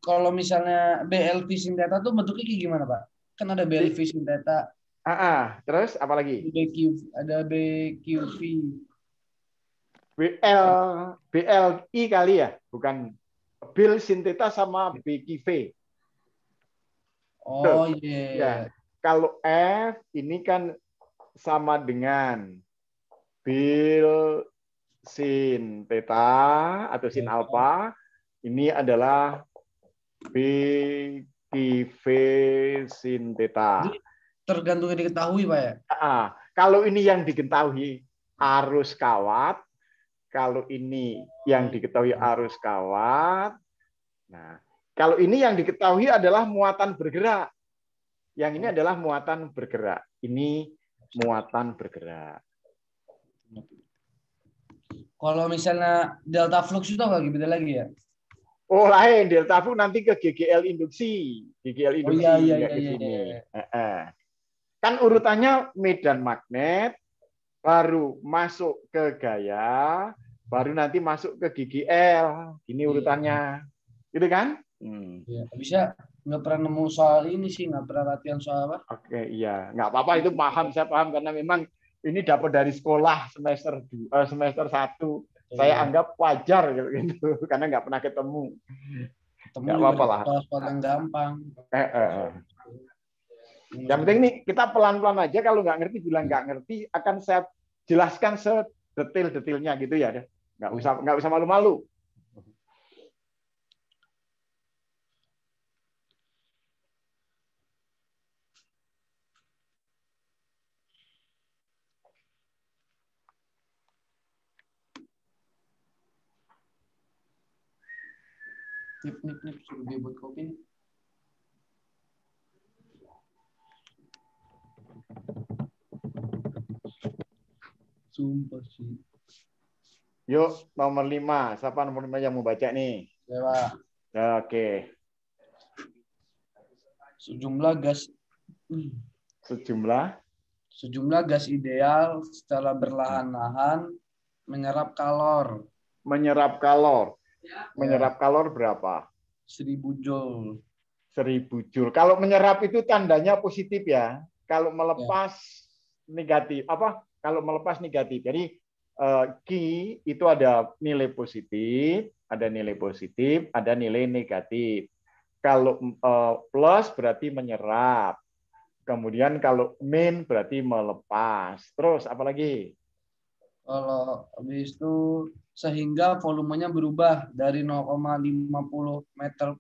kalau misalnya BLV sin theta tuh bentuknya kayak gimana, Pak? Kan ada BLV sin theta, Terus apa lagi? ada BQV. BLI kali ya, bukan Bil sin theta sama BQV. Oh iya. Ya. Kalau F ini kan sama dengan Bil sin theta atau sin alpha. Ini adalah BQV sin theta. Jadi tergantung yang diketahui, Pak ya? Kalau ini yang diketahui arus kawat, kalau ini yang diketahui arus kawat. Nah, kalau ini yang diketahui adalah muatan bergerak. Yang ini adalah muatan bergerak. Ini muatan bergerak. Kalau misalnya delta flux itu lagi beda lagi ya? Oh, lain. Delta flux nanti ke GGL induksi. GGL induksi iya. ke sini. Kan urutannya medan magnet, baru masuk ke gaya, baru nanti masuk ke GGL. Ini urutannya. Gitu kan? Iya. Bisa nggak pernah nemu soal ini sih, nggak pernah latihan soal apa? Oke, iya. Nggak apa-apa, itu paham. Saya paham karena memang ini dapat dari sekolah semester 1. Saya anggap wajar gitu, karena nggak pernah ketemu. Nggak apa-apa lah. Soal yang gampang. Yang penting nih kita pelan-pelan aja. Kalau nggak ngerti bilang nggak ngerti, akan saya jelaskan sedetail-detailnya gitu ya. Nggak usah malu-malu. Nip, suruh dia buat kopi. Sumpah sih. Yuk, nomor 5. Siapa nomor 5 yang mau baca nih? Ya, Pak. Oke. Sejumlah gas ideal secara berlahan-lahan menyerap kalor. Menyerap kalor. Menyerap kalor berapa? 1000 joule. 1000 joule. Kalau menyerap itu tandanya positif ya. Kalau melepas negatif. Kalau melepas negatif. Jadi Q itu ada nilai positif, ada nilai negatif. Kalau plus berarti menyerap. Kemudian kalau min berarti melepas. Terus apa lagi? Kalau habis itu sehingga volumenya berubah dari 0,50 meter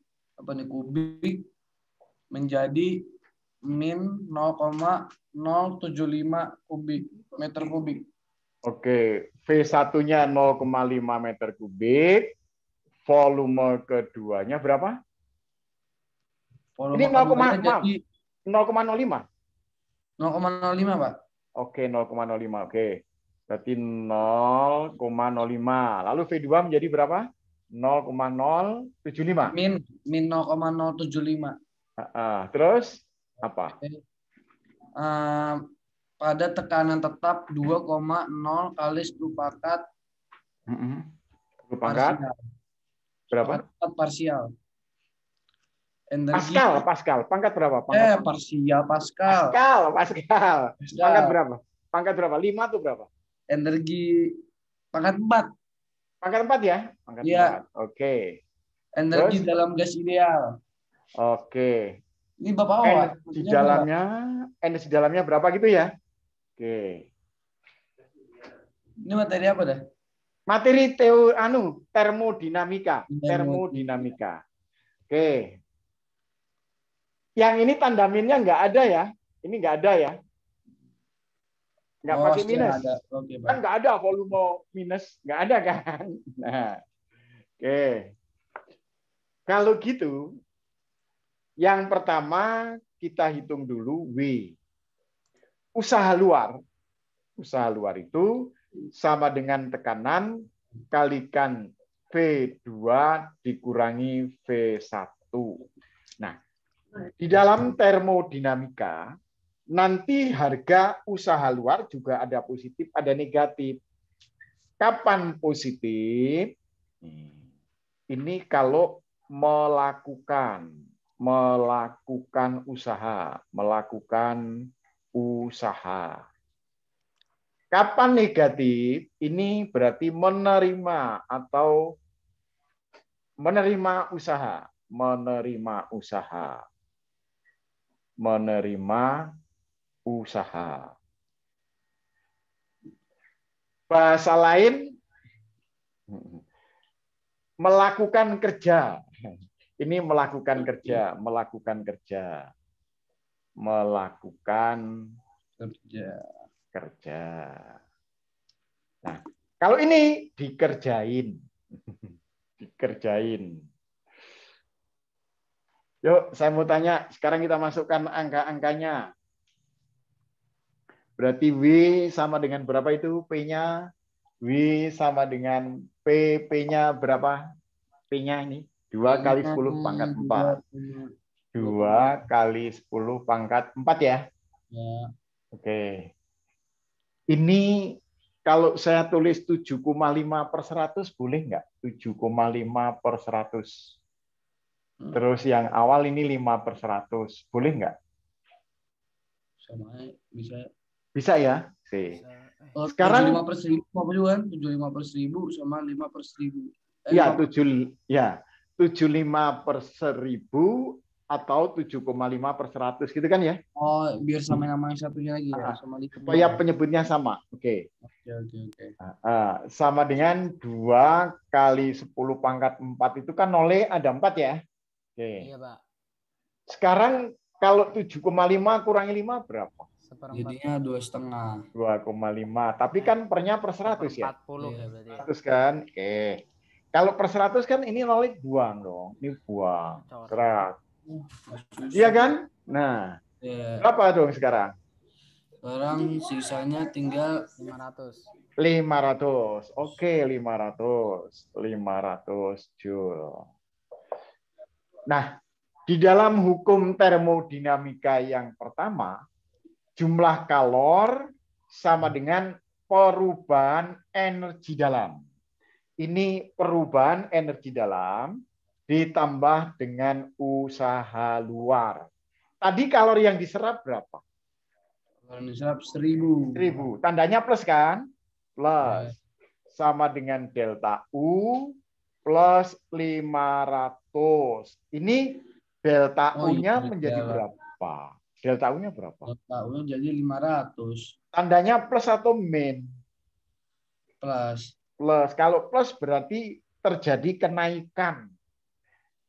kubik menjadi min 0,075 meter kubik. Oke, V1-nya 0,5 meter kubik, volume keduanya berapa? Volume Ini 0,05. jadi 0,05. 0,05, Pak. Oke, 0,05. Oke. Berarti 0,05. Lalu V2 menjadi berapa? 0,075. Min 0,075. Terus apa? Pada tekanan tetap 2,0 kali 10 pangkat 10 pangkat berapa? Parsial. Energi Pascal. Pangkat berapa? Parsial Pascal. Pangkat berapa? Pangkat berapa? 5 atau berapa? Energi pangkat 4. Pangkat 4 ya? Pangkat 4. Oke. Energi terus, dalam gas ideal. Oke. Ini Bapak energi dalamnya berapa gitu ya? Oke. Ini materi apa dah? Materi termodinamika. Oke. Yang ini tanda minnya nggak ada ya? Ini nggak ada ya? Nggak pakai minus. Kan nggak ada volume minus, nggak ada kan? Nah, oke. Kalau gitu, yang pertama kita hitung dulu W. Usaha luar itu sama dengan tekanan kalikan V2 dikurangi V1. Nah, di dalam termodinamika, nanti harga usaha luar juga ada positif, ada negatif. Kapan positif? Ini kalau melakukan usaha. Kapan negatif? Ini berarti menerima usaha. Bahasa lain, melakukan kerja. Ini melakukan kerja. Nah, kalau ini dikerjain. Yuk, saya mau tanya. Sekarang kita masukkan angka-angkanya. Berarti W sama dengan berapa itu P-nya? W sama dengan P. P-nya berapa? P-nya ini. 2 kali 10 pangkat 4. 2 kali 10 pangkat 4 ya? Ya. Oke. Ini kalau saya tulis 7,5/100 boleh nggak? 7,5/100. Terus yang awal ini 5/100. Boleh nggak? Sama bisa. Bisa ya? Oke. Sekarang 75/1000 apa juga kan? 75/1000 sama 5/1000. Iya, 75/1000 atau 7,5/100 gitu kan ya? Oh, biar sama nama yang satunya lagi ya, sama supaya penyebutnya sama. Oke. Sama dengan 2 kali 10 pangkat 4 itu kan nolnya ada 4 ya? Oke. Iya, Pak. Sekarang kalau 7,5 kurangi 5 berapa? Jadinya 2,5. 2,5. Tapi kan pernya per 100 ya? 40 ya berarti. 100 kan? Oke. Kalau per 100 kan ini nolnya buang dong. Ini buang. Serat. Iya kan? Nah. Berapa dong sekarang? Sekarang sisanya tinggal 500. 500. Oke, 500. 500 Joule. Nah, di dalam hukum termodinamika yang pertama, jumlah kalor sama dengan perubahan energi dalam. Ini perubahan energi dalam ditambah dengan usaha luar. Tadi kalori yang diserap berapa? Kalau diserap 1000. 1000. Tandanya plus kan? Plus. sama dengan delta U plus 500. Ini delta Oh U-nya iya, menjadi berapa? Delta U-nya berapa? delta U-nya jadi 500 Tandanya plus atau min? plus. Plus. Kalau plus berarti terjadi kenaikan.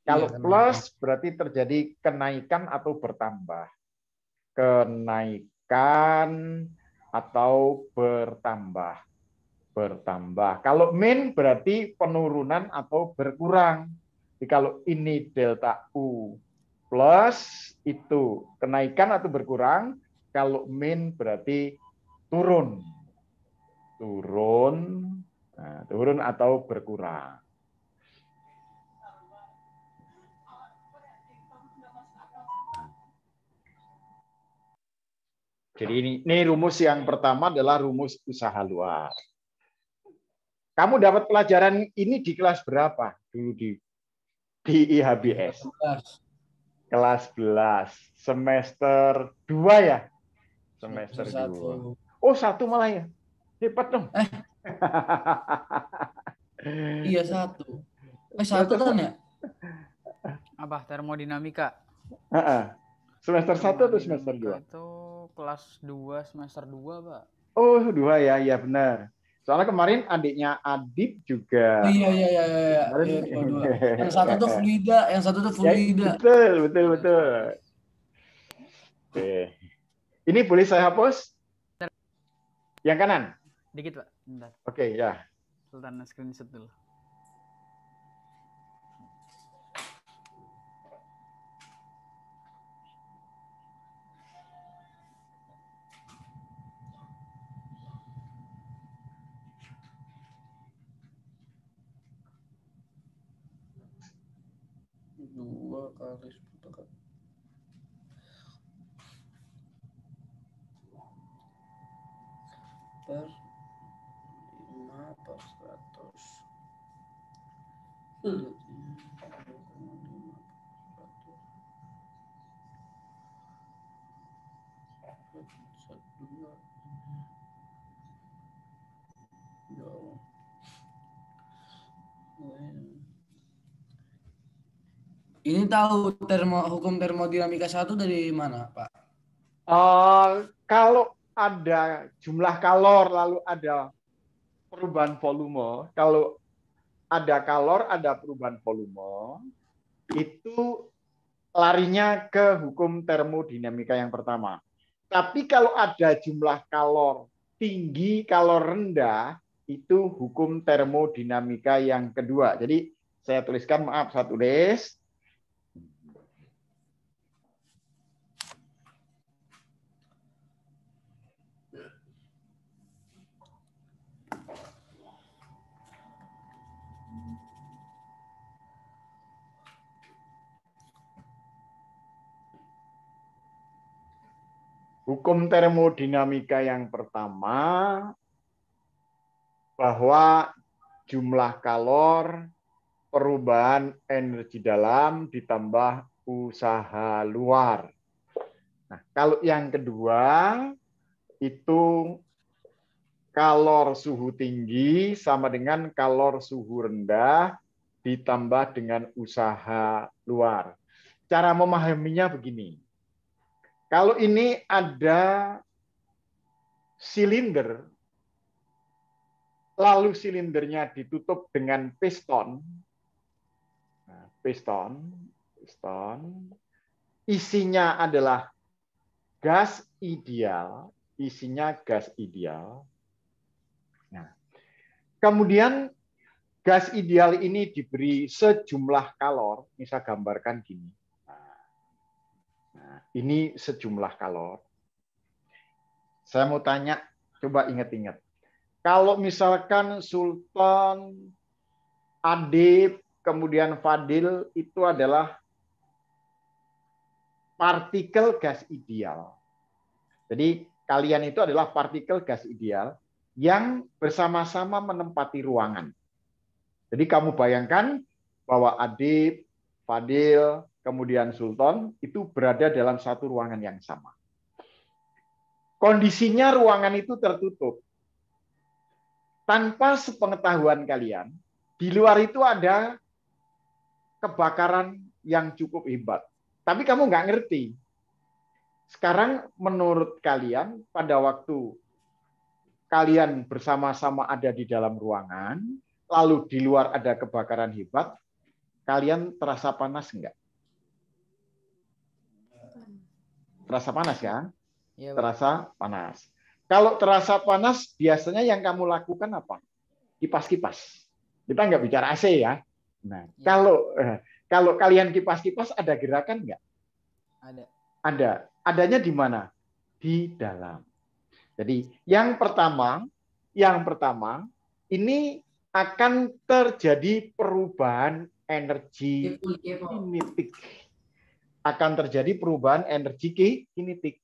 Kalau Iya, plus berarti terjadi kenaikan atau bertambah. Kenaikan atau bertambah. Bertambah. Kalau min berarti penurunan atau berkurang. Jadi kalau ini delta U plus itu kenaikan atau berkurang. Kalau min berarti turun. Turun. Nah, turun atau berkurang. Jadi ini rumus yang pertama adalah rumus usaha luar. Kamu dapat pelajaran ini di kelas berapa dulu di IHBS? Kelas 11, semester 2 ya? Semester 2. Oh, 1 malah ya. Hebat dong. Iya 1. 1 kan ya? Apa termodinamika? Semester 1 atau semester 2? Itu kelas 2 semester 2, Pak. Oh, 2 ya, ya benar. Soalnya kemarin adiknya Adip juga. Oh, iya. Kemarin, Yang satu tuh fluida, yang satu tuh fluida. Ya, betul. Oke. Ini boleh saya hapus? Yang kanan? Dikit, Pak. Bentar. Oke, ya. Sultan screenshot dulu. Dua kali 10 kali. Per 5 per 100. Ini tahu hukum termodinamika 1 dari mana, Pak? Kalau ada jumlah kalor lalu ada perubahan volume, kalau ada kalor ada perubahan volume, itu larinya ke hukum termodinamika yang pertama. Tapi kalau ada jumlah kalor tinggi, kalor rendah, itu hukum termodinamika yang kedua. Jadi saya tuliskan, maaf, saya tulis. Hukum termodinamika yang pertama, bahwa jumlah kalor, perubahan energi dalam ditambah usaha luar. Nah, kalau yang kedua, itu kalor suhu tinggi sama dengan kalor suhu rendah ditambah dengan usaha luar. Cara memahaminya begini. Kalau ini ada silinder, lalu silindernya ditutup dengan piston, isinya adalah gas ideal, Nah, kemudian gas ideal ini diberi sejumlah kalor, bisa gambarkan gini. Nah, ini sejumlah kalor. Saya mau tanya, coba ingat-ingat. Kalau misalkan Sultan, Adib, kemudian Fadil itu adalah partikel gas ideal. Jadi kalian itu adalah partikel gas ideal yang bersama-sama menempati ruangan. Jadi kamu bayangkan bahwa Adib, Fadil, kemudian Sultan itu berada dalam satu ruangan yang sama. Kondisinya ruangan itu tertutup. tanpa sepengetahuan kalian, di luar itu ada kebakaran yang cukup hebat. Tapi kamu nggak ngerti. Sekarang menurut kalian, pada waktu kalian bersama-sama ada di dalam ruangan, lalu di luar ada kebakaran hebat, kalian terasa panas enggak? Terasa panas kan? Iya, Pak. Terasa panas. Kalau terasa panas, biasanya yang kamu lakukan apa? Kipas-kipas. Kita nggak bicara AC ya. Nah, Iya. kalau kalian kipas-kipas, ada gerakan nggak? Ada. Ada. Adanya di mana? Di dalam. Jadi yang pertama ini akan terjadi perubahan energi kinetik. Akan terjadi perubahan energi kinetik.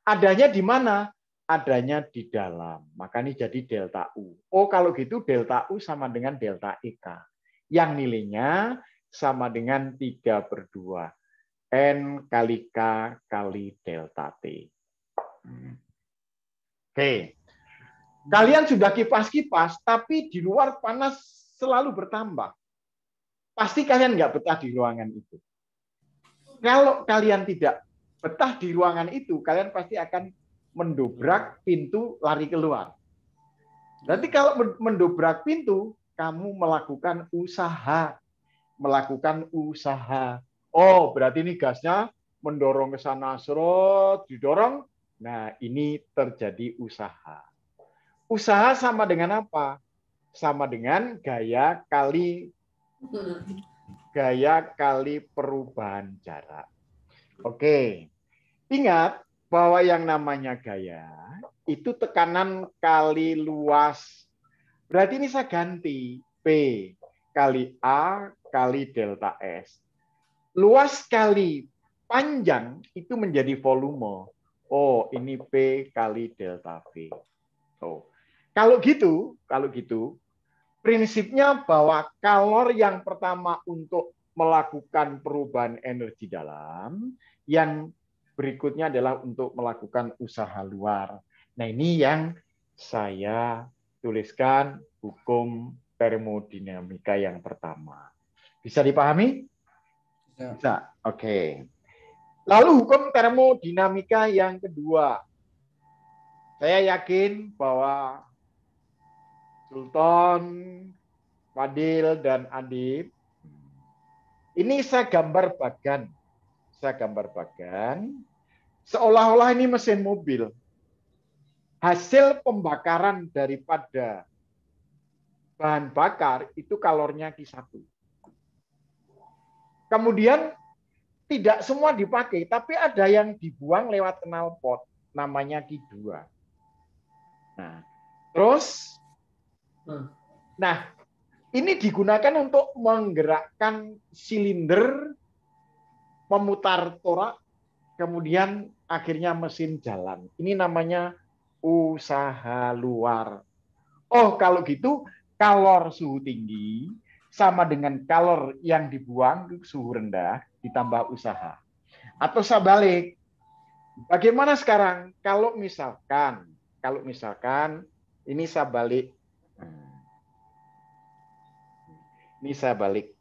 Adanya di mana? Adanya di dalam. Maka ini jadi delta U. Oh, kalau gitu delta U sama dengan delta EK. Yang nilainya sama dengan 3/2. N kali K kali delta T. Oke. Kalian sudah kipas-kipas, tapi di luar panas selalu bertambah. Pasti kalian nggak betah di ruangan itu. Kalau kalian tidak betah di ruangan itu, kalian pasti akan mendobrak pintu lari keluar. Berarti kalau mendobrak pintu, kamu melakukan usaha. Melakukan usaha. Oh, berarti ini gasnya mendorong ke sana, serot, didorong. Nah, ini terjadi usaha. Usaha sama dengan apa? Sama dengan gaya kali perubahan jarak. Oke. Ingat bahwa yang namanya gaya itu tekanan kali luas. Berarti ini saya ganti P kali A kali delta S. Luas kali panjang itu menjadi volume. Oh, ini P kali delta V. Oh. Kalau gitu, prinsipnya bahwa kalor yang pertama untuk melakukan perubahan energi dalam, yang berikutnya adalah untuk melakukan usaha luar. Nah, ini yang saya tuliskan hukum termodinamika yang pertama. Bisa dipahami? Bisa. Oke. Lalu hukum termodinamika yang kedua. Saya yakin bahwa Sultan, Fadil, dan Adib, ini saya gambar bagan. Seolah-olah ini mesin mobil. Hasil pembakaran daripada bahan bakar itu kalornya Q1. Kemudian tidak semua dipakai, tapi ada yang dibuang lewat knalpot, namanya Q2. Nah, terus, ini digunakan untuk menggerakkan silinder, memutar torak, kemudian akhirnya mesin jalan. Ini namanya usaha luar. Oh, kalau gitu, kalor suhu tinggi sama dengan kalor yang dibuang suhu rendah ditambah usaha. Atau sebalik. Bagaimana sekarang? Kalau misalkan ini saya balik. Ini saya balik.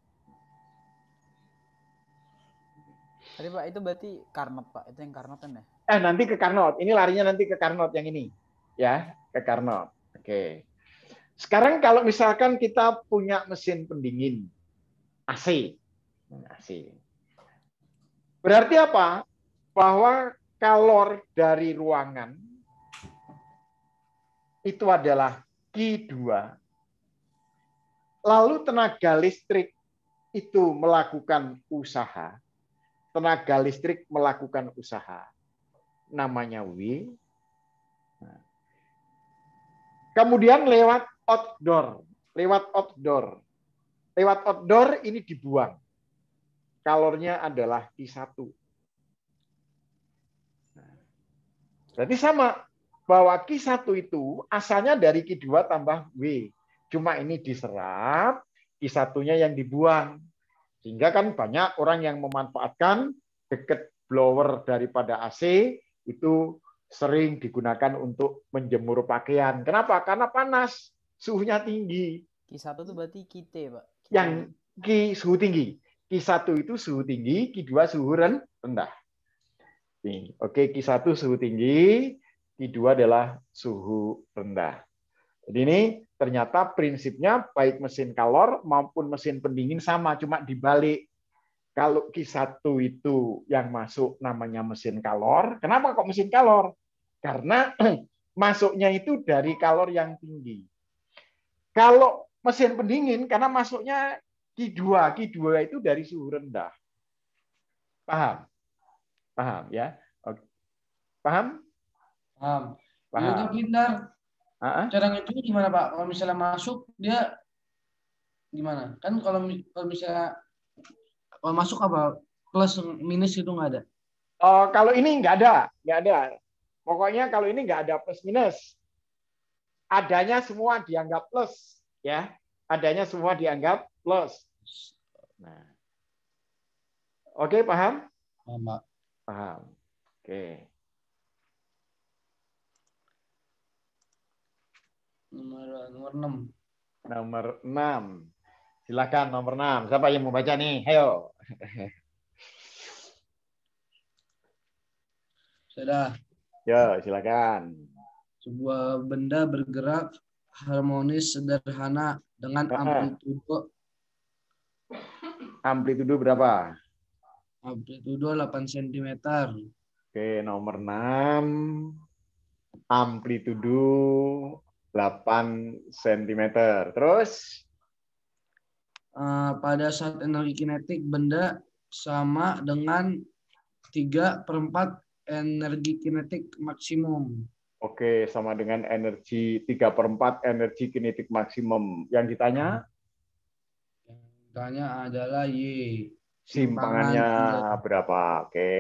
Tadi Pak, itu berarti Carnot Pak. Itu yang Carnot kan ya? Nanti ke Carnot. Ini larinya nanti ke Carnot yang ini. Ya, ke Carnot. Oke. Sekarang kalau misalkan kita punya mesin pendingin AC. Berarti apa? Bahwa kalor dari ruangan itu adalah Q2. Lalu tenaga listrik itu melakukan usaha. Namanya W. Kemudian lewat outdoor ini dibuang. Kalornya adalah Q1. Berarti sama, bahwa Q1 itu asalnya dari Q2 tambah W. Cuma ini diserap, Q1-nya yang dibuang. Sehingga kan banyak orang yang memanfaatkan dekat blower daripada AC, itu sering digunakan untuk menjemur pakaian. Kenapa? Karena panas. suhunya tinggi. Q1 itu berarti QT, Pak. Yang suhu tinggi. Q1 itu suhu tinggi, Q2 suhu rendah. Oke, Q1 suhu tinggi, Q2 adalah suhu rendah. Jadi ini ternyata prinsipnya baik mesin kalor maupun mesin pendingin sama, cuma dibalik. Kalau Q1 itu yang masuk namanya mesin kalor. Kenapa kok mesin kalor? Karena masuknya itu dari kalor yang tinggi. Kalau mesin pendingin, karena masuknya Q2 itu dari suhu rendah. Paham? Paham ya? Oke. Paham? Paham. Paham. Itu pintar. Cara ngitungnya gimana, Pak? Kalau misalnya masuk, dia gimana? Kan kalau misalnya kalau masuk apa? Plus minus itu nggak ada? Oh, kalau ini nggak ada. Pokoknya kalau ini nggak ada plus minus. Adanya semua dianggap plus, ya. Adanya semua dianggap plus. Nah. Oke, paham? Paham, Pak. Paham. Oke. Nomor 6. Nomor 6. Silakan nomor 6. Siapa yang mau baca nih? Ayo. Sudah. Yo, silakan. Sebuah benda bergerak harmonis sederhana dengan amplitudo berapa? Amplitudo 8 cm. Oke, nomor 6. Amplitudo 8 cm. Terus? Pada saat energi kinetik, benda sama dengan 3/4 energi kinetik maksimum. Oke, sama dengan energi 3/4 energi kinetik maksimum. Yang ditanya? Yang ditanya adalah Y. Simpangannya berapa? Oke.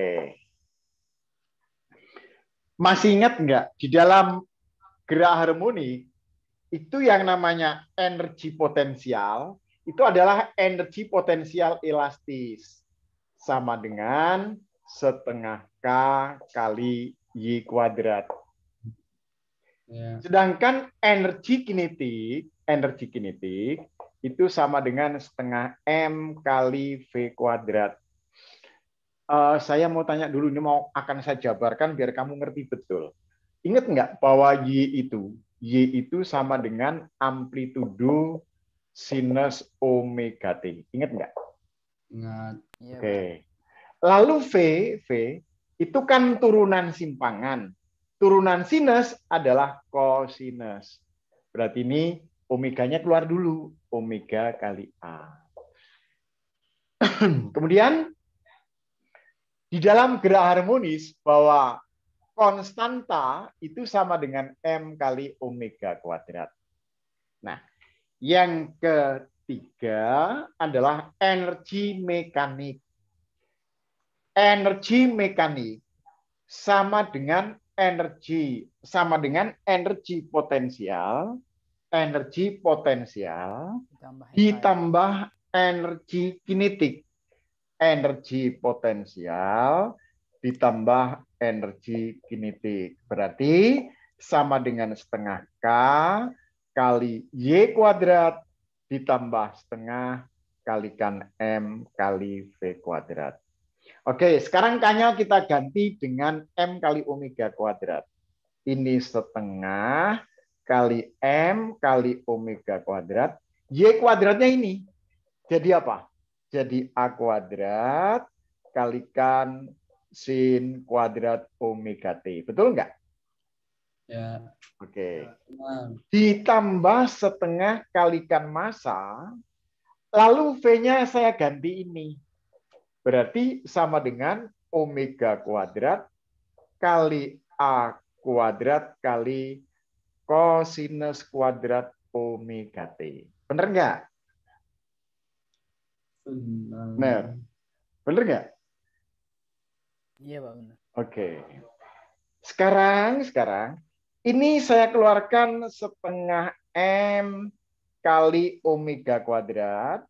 Masih ingat nggak? Di dalam gerak harmoni, itu yang namanya energi potensial, itu adalah energi potensial elastis. Sama dengan setengah K kali Y kuadrat. Sedangkan energi kinetik itu sama dengan setengah M kali V kuadrat. Saya mau tanya dulu, ini akan saya jabarkan biar kamu ngerti betul. Ingat nggak bahwa Y itu sama dengan amplitudo sinus omega T. Ingat nggak? Ingat. Oke. Lalu V itu kan turunan simpangan. Turunan sinus adalah kosinus. Berarti ini omeganya keluar dulu. Omega kali A. Kemudian di dalam gerak harmonis bahwa konstanta itu sama dengan M kali omega kuadrat. Nah, yang ketiga adalah energi mekanik. Energi mekanik sama dengan energi potensial ditambah energi kinetik. Energi potensial ditambah energi kinetik. Berarti sama dengan setengah K kali Y kuadrat ditambah setengah kalikan M kali V kuadrat. Oke, sekarang K-nya kita ganti dengan M kali omega kuadrat. Ini setengah kali M kali omega kuadrat. Y kuadratnya ini. Jadi apa? Jadi A kuadrat kalikan sin kuadrat omega T. Betul nggak? Ya. Oke. Ditambah setengah kalikan massa, lalu V-nya saya ganti ini. Berarti sama dengan omega kuadrat kali A kuadrat kali kosinus kuadrat omega T. Benar nggak? Benar. Benar nggak? Iya, Pak, benar. Oke. Sekarang ini saya keluarkan setengah M kali omega kuadrat.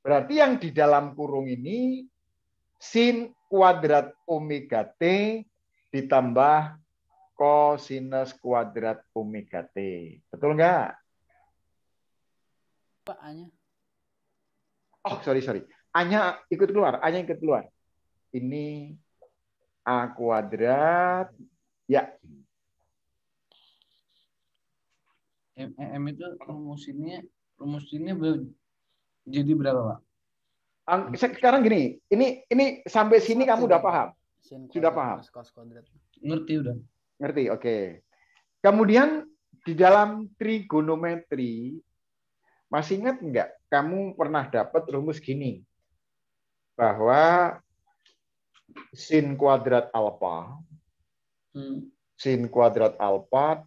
Berarti yang di dalam kurung ini sin kuadrat omega T ditambah kosinus kuadrat omega T. Betul nggak? Pak A-nya. Oh, sorry. A-nya ikut keluar. A-nya ikut keluar. Ini A kuadrat. Ya. M itu rumus ini jadi berapa, Pak? Sekarang gini, ini sampai sini kamu udah paham? Sudah paham? Ngerti udah. Ngerti, oke. Kemudian di dalam trigonometri, masih ingat nggak kamu pernah dapat rumus gini? Bahwa sin kuadrat alfa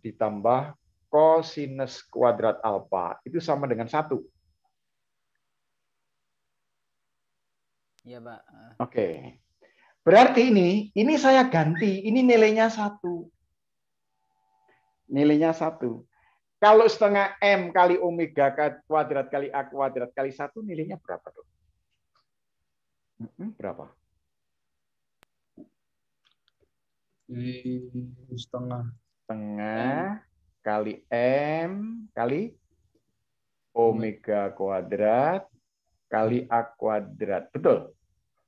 ditambah kosinus kuadrat alfa itu sama dengan 1. Iya, Pak. Oke. Berarti ini saya ganti, ini nilainya 1. Nilainya 1. Kalau setengah M kali omega kuadrat kali A kuadrat kali 1, nilainya berapa tuh? Berapa? Setengah kali M kali omega kuadrat kali A kuadrat. Betul?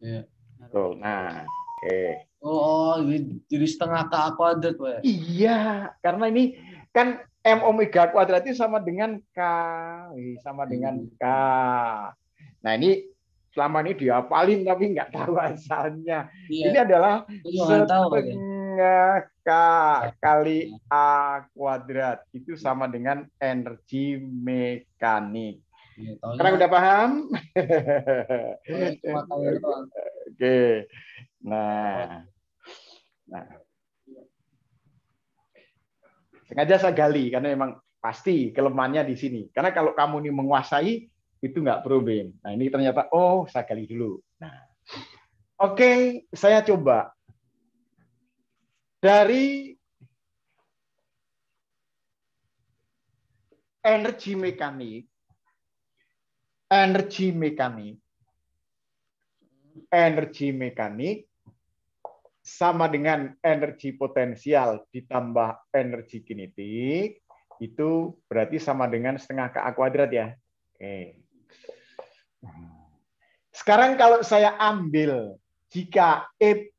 Iya. Betul. Nah, oke. Oh, jadi setengah K kuadrat, Pak. Iya, karena ini kan M omega kuadrat itu sama dengan K. Sama dengan K. Nah, ini selama ini dihafalin tapi nggak tahu asalnya. Iya. Ini adalah Tahu, setengah K kali A kuadrat. Itu sama dengan energi mekanik. Iya, Sekarang udah paham? Oke. Nah. Sengaja saya gali karena memang pasti kelemahannya di sini. Karena kalau kamu ini menguasai itu nggak problem. Nah ini ternyata saya gali dulu. Nah, oke, saya coba dari energi mekanik sama dengan energi potensial ditambah energi kinetik, itu berarti sama dengan setengah Ka kuadrat ya. Oke. Sekarang kalau saya ambil jika EP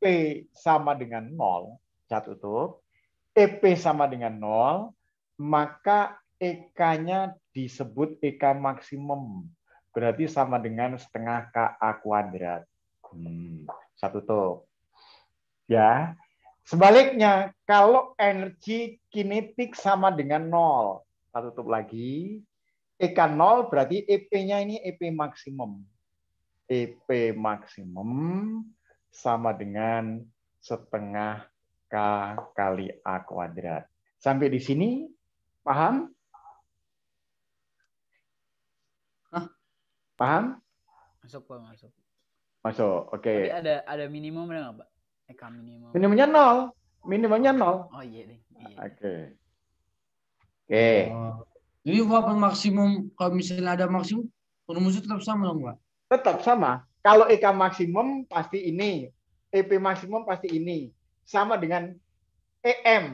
sama dengan 0, saya tutup, EP sama dengan 0, maka EK-nya disebut EK maksimum. Berarti sama dengan setengah Ka kuadrat. Saya tutup. Ya, sebaliknya kalau energi kinetik sama dengan 0, kita tutup lagi. EK 0 berarti EP-nya ini EP maksimum. EP maksimum sama dengan setengah K kali A kuadrat. Sampai di sini paham? Paham? Masuk, Pak, masuk. Masuk, oke. Tapi ada minimum nggak, Pak? EK minimum. Minimumnya 0. Minimumnya 0. Oh iya deh. Iya. Oke. Oke. Jadi walaupun maksimum, kalau misalnya ada maksimum, rumusnya tetap sama dong, Pak? Tetap sama. Kalau EK maksimum pasti ini. EP maksimum pasti ini. Sama dengan EM.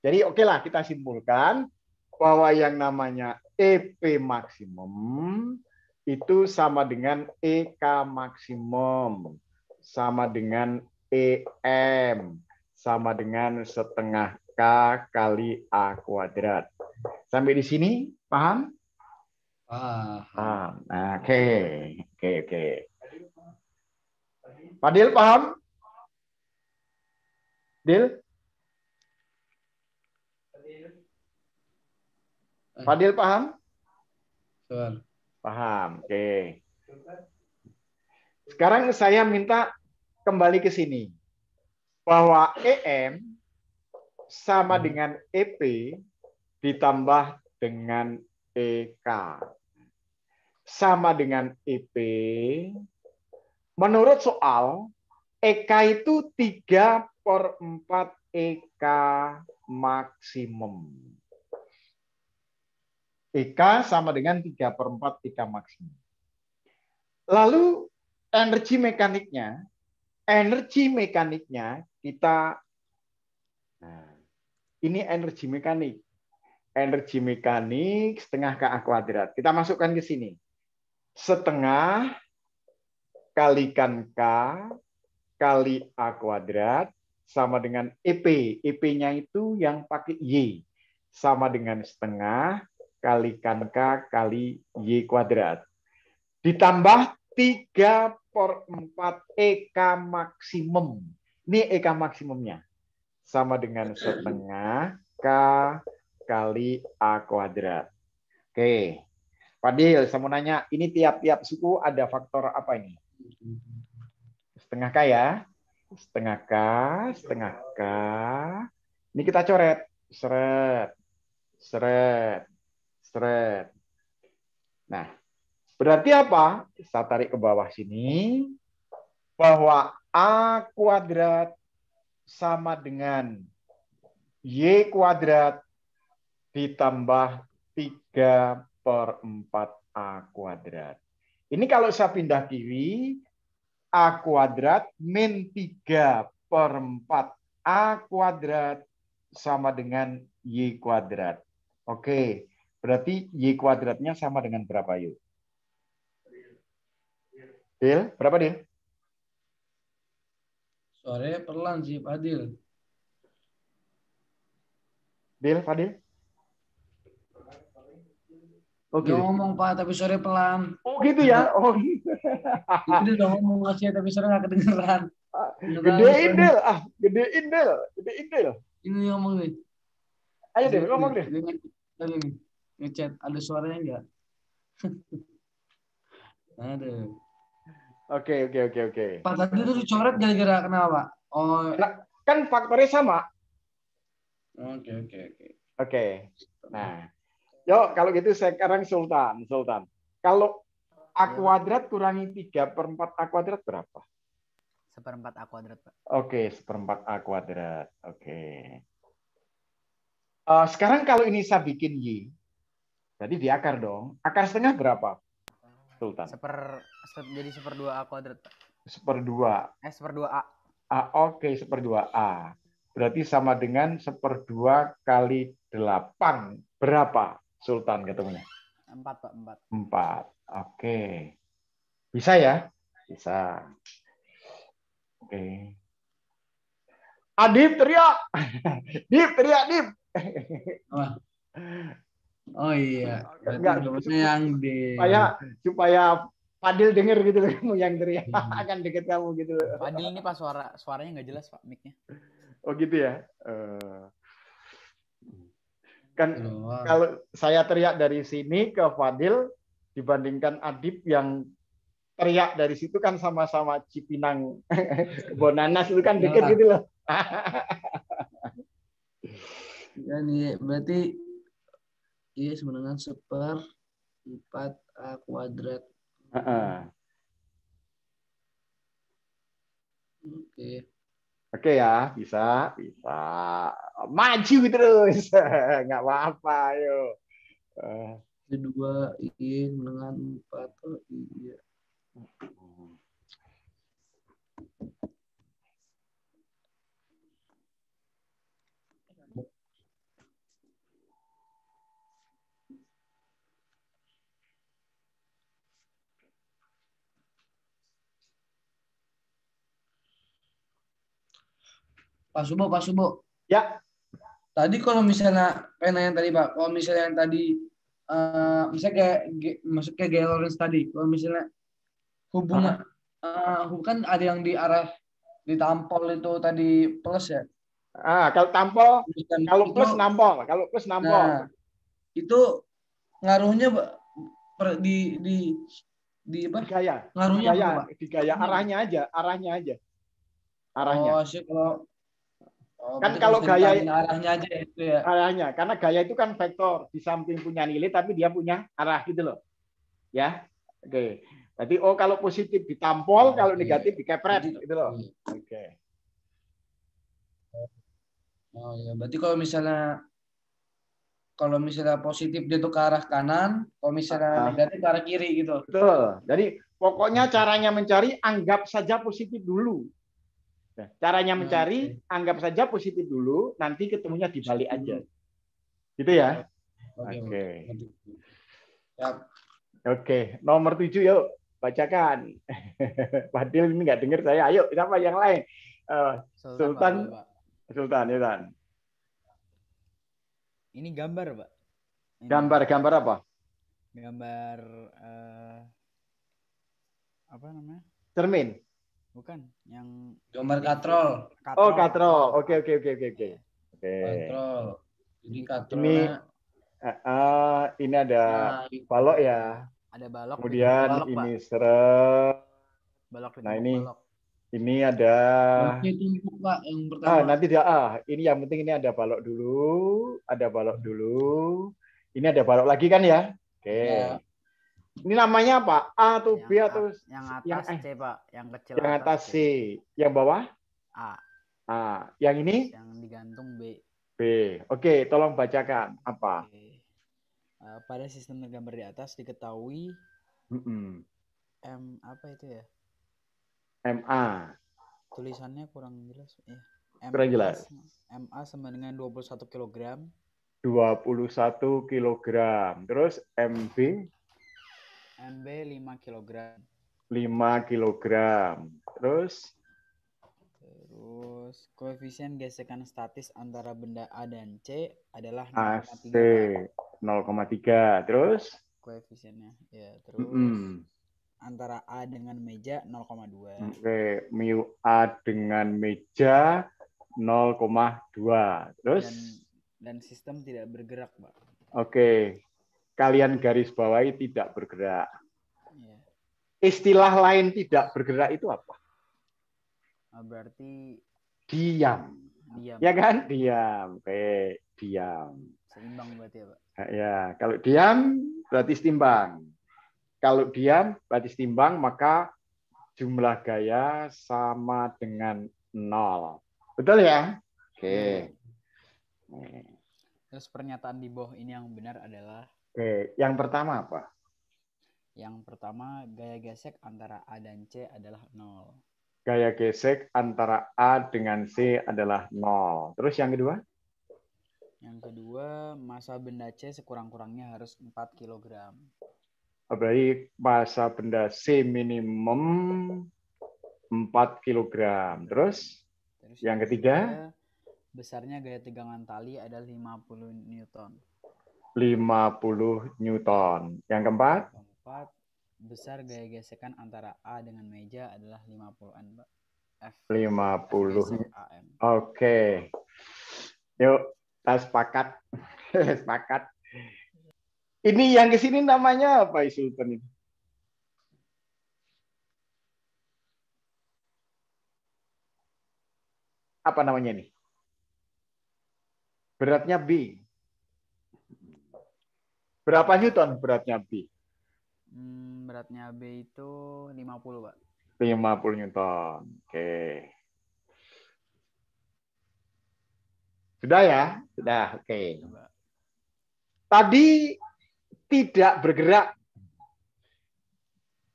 Jadi oke lah kita simpulkan bahwa yang namanya EP maksimum itu sama dengan EK maksimum. Sama dengan EM. Sama dengan setengah K kali A kuadrat. Sampai di sini paham? Paham. Oke. Fadil paham? Dil? Fadil paham? Paham. Oke. Sekarang saya minta kembali ke sini. Bahwa EM sama dengan EP ditambah dengan EK. Sama dengan EP. Menurut soal, EK itu 3/4 EK maksimum. EK sama dengan 3/4 EK maksimum. Lalu energi mekaniknya kita, ini energi mekanik. energi mekanik setengah KA kuadrat. Kita masukkan ke sini. Setengah kalikan K kali A kuadrat sama dengan EP. EP-nya itu yang pakai Y. Sama dengan setengah kalikan K kali Y kuadrat. Ditambah 3/4 EK maksimum. Ini EK maksimumnya. Sama dengan setengah K kali A kuadrat. Oke. Fadil, saya mau nanya, ini tiap-tiap suku ada faktor apa ini? Setengah K ya. Setengah K, setengah K. Ini kita coret. Seret, seret, seret. Nah, berarti apa? Saya tarik ke bawah sini. Bahwa A kuadrat sama dengan Y kuadrat ditambah 3/4 A kuadrat. Ini kalau saya pindah kiri, A kuadrat min 3/4 A kuadrat sama dengan Y kuadrat. Oke, berarti Y kuadratnya sama dengan berapa yuk? Dil, berapa Dil? Suaranya pelan sih, Fadil. Dil, Fadil? Oke. Dia ngomong Pak, tapi suaranya pelan. Oh gitu ya? Oh gitu. Itu udah ngomong ngasih, tapi suaranya nggak kedengeran. Gedein Dil, gedein Dil, gedein Dil. Ini ngomong nih. Ayo Dil, ngomong Dil. Tadi nih, ngechat, ada suaranya nggak? Aduh. Oke. Pak, tadi itu dicoret gara-gara kenapa? Oh, Kan faktornya sama. oke. Oke. Nah, yuk kalau gitu sekarang Sultan. Kalau A kuadrat kurangi 3/4 A kuadrat berapa? 1/4 A kuadrat, Pak. Oke, 1/4 A kuadrat. Oke. Sekarang kalau ini saya bikin Y, jadi diakar dong. Akar setengah berapa, Sultan? Jadi 1/2 A kuadrat, Pak. 1/2. 1/2 A. Oke, 1/2 A. Berarti sama dengan 1/2 kali 8. Berapa, Sultan, ketemunya? 4, Pak. 4. Oke. Bisa ya? Bisa. Oke. Adip teriak. Dip teriak, Dip. Oh iya. Enggak, Yang di supaya Fadil denger gitu loh, kamu yang teriak akan deket kamu gitu loh. Fadil ini Pak suaranya nggak jelas, Pak, mic-nya. Oh gitu ya. Kan kalau saya teriak dari sini ke Fadil dibandingkan Adip yang teriak dari situ kan sama-sama Cipinang Bonanas itu kan deket gitu loh. Ya nih, berarti iya sebenarnya 1/4 A kuadrat. Oke ya, bisa. Maju terus, nggak apa-apa, ayo. 2 I dengan 4. Oh iya. Pak Subo. Ya. Tadi kalau misalnya pena yang tadi Pak, kalau misalnya yang tadi misalnya kayak gaya Lawrence tadi, kalau misalnya hubungan kan ada yang di arah ditampol itu tadi plus ya. Kalau tampol, kalau itu, plus nampol, Nah, itu ngaruhnya di apa? Gaya. Ngaruhnya gaya, apa, Pak? di gaya arahnya aja. Arahnya. Oh, sih Kan kalau gaya arahnya aja itu ya. Arahnya, karena gaya itu kan vektor, di samping punya nilai tapi dia punya arah gitu loh. Ya. Oke. Berarti kalau positif ditampol, kalau negatif dikepret gitu loh. Oke. Oh ya, berarti kalau misalnya positif dia tuh ke arah kanan, kalau misalnya negatif ke arah kiri gitu. Betul. Jadi pokoknya caranya mencari anggap saja positif dulu. Nah, caranya mencari anggap saja positif dulu, nanti ketemunya dibalik aja. Gitu ya. Oke. Siap. Oke, nomor 7 yuk, bacakan. Fadil ini nggak dengar saya. Ayo, siapa yang lain? Sultan, Pak. Sultan, Sultan. Ini gambar, Pak. Ini Gambar apa? gambar apa namanya? Cermin. Bukan, yang Gambar katrol. Oh, katrol. Oke. Iya. Oke. Katrol. Jadi Ini katrolnya Ini ada balok ya. ada balok. Kemudian balok, ini Pak. seret. Balok Nah, balok. ini ada. baloknya tumpuk, Pak, yang pertama. Nanti dia. Ini yang penting ini ada balok dulu. Ini ada balok lagi kan ya? Oke. Ya. Ini namanya apa? A atau B atau yang atas C, Pak. Yang kecil yang atas C. Yang bawah? A. Yang ini? Yang digantung B. B. Oke, tolong bacakan apa? Oke. Pada sistem gambar di atas diketahui M apa itu ya? MA. Tulisannya kurang jelas. Kurang jelas. MA sama dengan 21 kg. 21 kg. Terus MB? MB 5 kg. 5 kg. Terus koefisien gesekan statis antara benda A dan C adalah AC 0,3. 0,3. Terus Koefisiennya. Ya, terus antara A dengan meja 0,2. Oke, mu A dengan meja 0,2. Terus dan sistem tidak bergerak, Pak. Oke. Kalian garis bawahi tidak bergerak. Ya. Istilah lain tidak bergerak itu apa? Berarti diam. Ya kan? Diam. Oke, diam. Seimbang berarti ya, Pak. Ya, kalau diam berarti setimbang. Kalau diam berarti setimbang, maka jumlah gaya sama dengan 0. Betul ya? Oke. Terus pernyataan di bawah ini yang benar adalah Oke, yang pertama apa? Yang pertama, gaya gesek antara A dan C adalah 0. Gaya gesek antara A dengan C adalah 0. Terus yang kedua? Yang kedua, massa benda C sekurang-kurangnya harus 4 kg. Berarti massa benda C minimum 4 kg. Terus yang ketiga? Besarnya gaya tegangan tali adalah 50 Newton. 50 Newton. Yang keempat? Besar gaya gesekan antara A dengan meja adalah 50 N, Pak. 50. AM. Oke. Yuk, kita sepakat. Sepakat. Ini yang ke sini namanya apa, Sultan ini? Apa namanya nih? Beratnya B. Berapa Newton beratnya B? Beratnya B itu 50, Pak. 50 Newton. Oke. Sudah ya? Sudah, oke. Tadi tidak bergerak.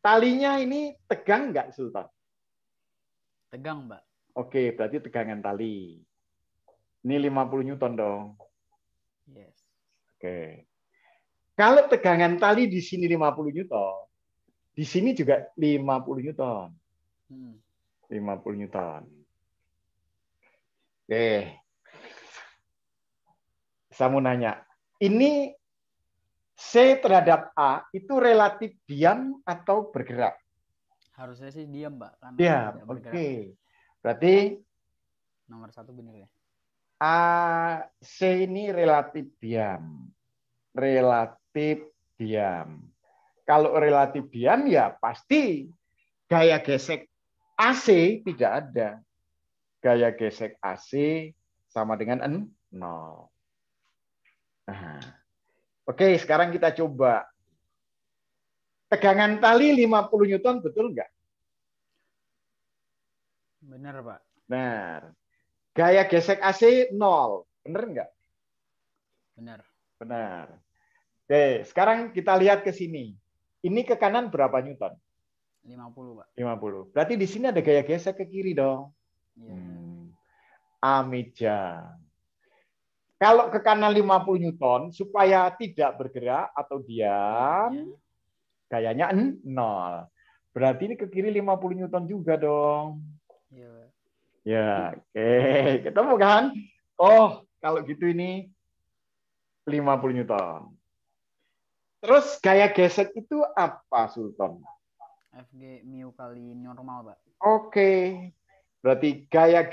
Talinya ini tegang nggak, Sultan? Tegang, Pak. Oke, berarti tegangan tali. Ini 50 Newton dong. Yes. Oke. Kalau tegangan tali di sini 50 Newton, di sini juga 50 Newton. 50 Newton. Oke. Saya mau nanya, ini C terhadap A itu relatif diam atau bergerak? Harusnya sih diam, Pak. Diam, oke. Berarti nomor 1 benar ya? C ini relatif diam. Relatif diam. Kalau relatif diam ya pasti gaya gesek AC tidak ada. Gaya gesek AC sama dengan 0. Nah. Oke, sekarang kita coba. Tegangan tali 50 Newton betul nggak? Benar, Pak. Benar. Gaya gesek AC 0. Benar nggak? Benar. Benar. Oke, sekarang kita lihat ke sini. Ini ke kanan berapa Newton? 50, Pak. 50. Berarti di sini ada gaya gesek ke kiri dong. Iya. A meja. Kalau ke kanan 50 Newton, supaya tidak bergerak atau diam, gayanya 0. Berarti ini ke kiri 50 Newton juga dong. Iya, Pak. Ya, oke. Ketemu kan? Oh, kalau gitu ini 50 Newton. Terus gaya gesek itu apa, Sultan? FG mu kali normal, Pak. Oke. Berarti gaya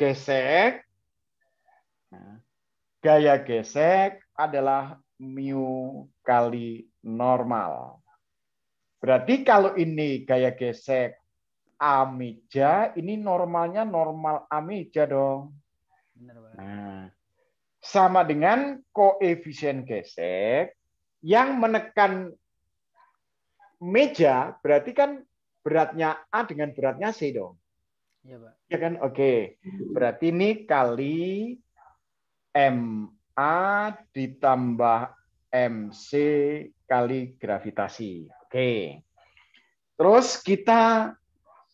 gesek adalah mu kali normal. Berarti kalau ini gaya gesek A meja, ini normalnya normal A meja dong. Benar, Pak. Nah, sama dengan koefisien gesek yang menekan meja, berarti kan beratnya A dengan beratnya C dong. Iya, Pak. Ya kan? Oke. Berarti ini kali MA ditambah MC kali gravitasi. Oke. Terus kita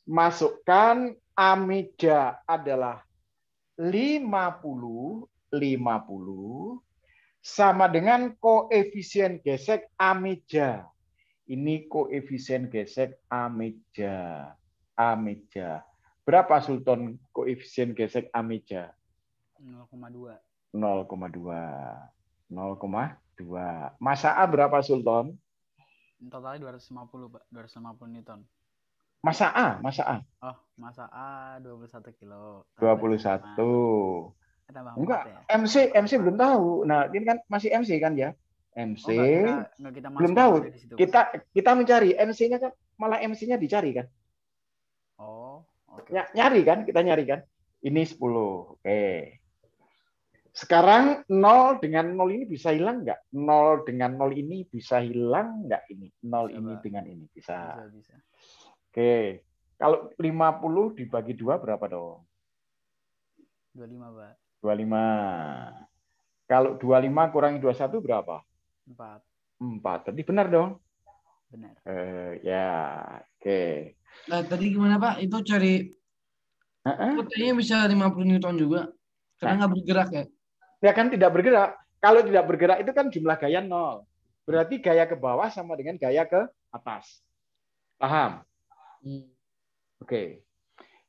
masukkan A meja adalah 50 sama dengan koefisien gesek A meja. Ini koefisien gesek A meja. A meja. Berapa, Sultan, koefisien gesek A meja? 0,2. 0,2. 0,2. Massa A berapa, Sultan? Totalnya 250, Pak. 250 Newton. Massa A. Oh, massa A 21 kilo. 21. Tambah 4 Enggak, ya? MC belum tahu. Nah, ini kan masih MC kan ya? MC Oh, enggak kita belum masukin tahu. dari situ, Pak. Kita mencari MC-nya kan, malah MC-nya dicari kan? Oh, oke. Nyari kan? Kita nyari kan? Ini 10. Oke. Sekarang 0 dengan 0 ini bisa hilang nggak? 0 dengan 0 ini bisa hilang nggak ini? 0 Bisa, ini Pak. dengan ini bisa. Bisa. Oke. Kalau 50 dibagi 2 berapa dong? 25, Pak. 25. Kalau 25 kurangi 21 berapa? 4. 4. Tadi benar dong? Benar. Ya, oke. Nah, tadi gimana, Pak? Itu cari kotanya bisa 50 Newton juga. Karena nggak bergerak ya. Ya kan tidak bergerak. Kalau tidak bergerak itu kan jumlah gaya 0. Berarti gaya ke bawah sama dengan gaya ke atas. Paham? Oke.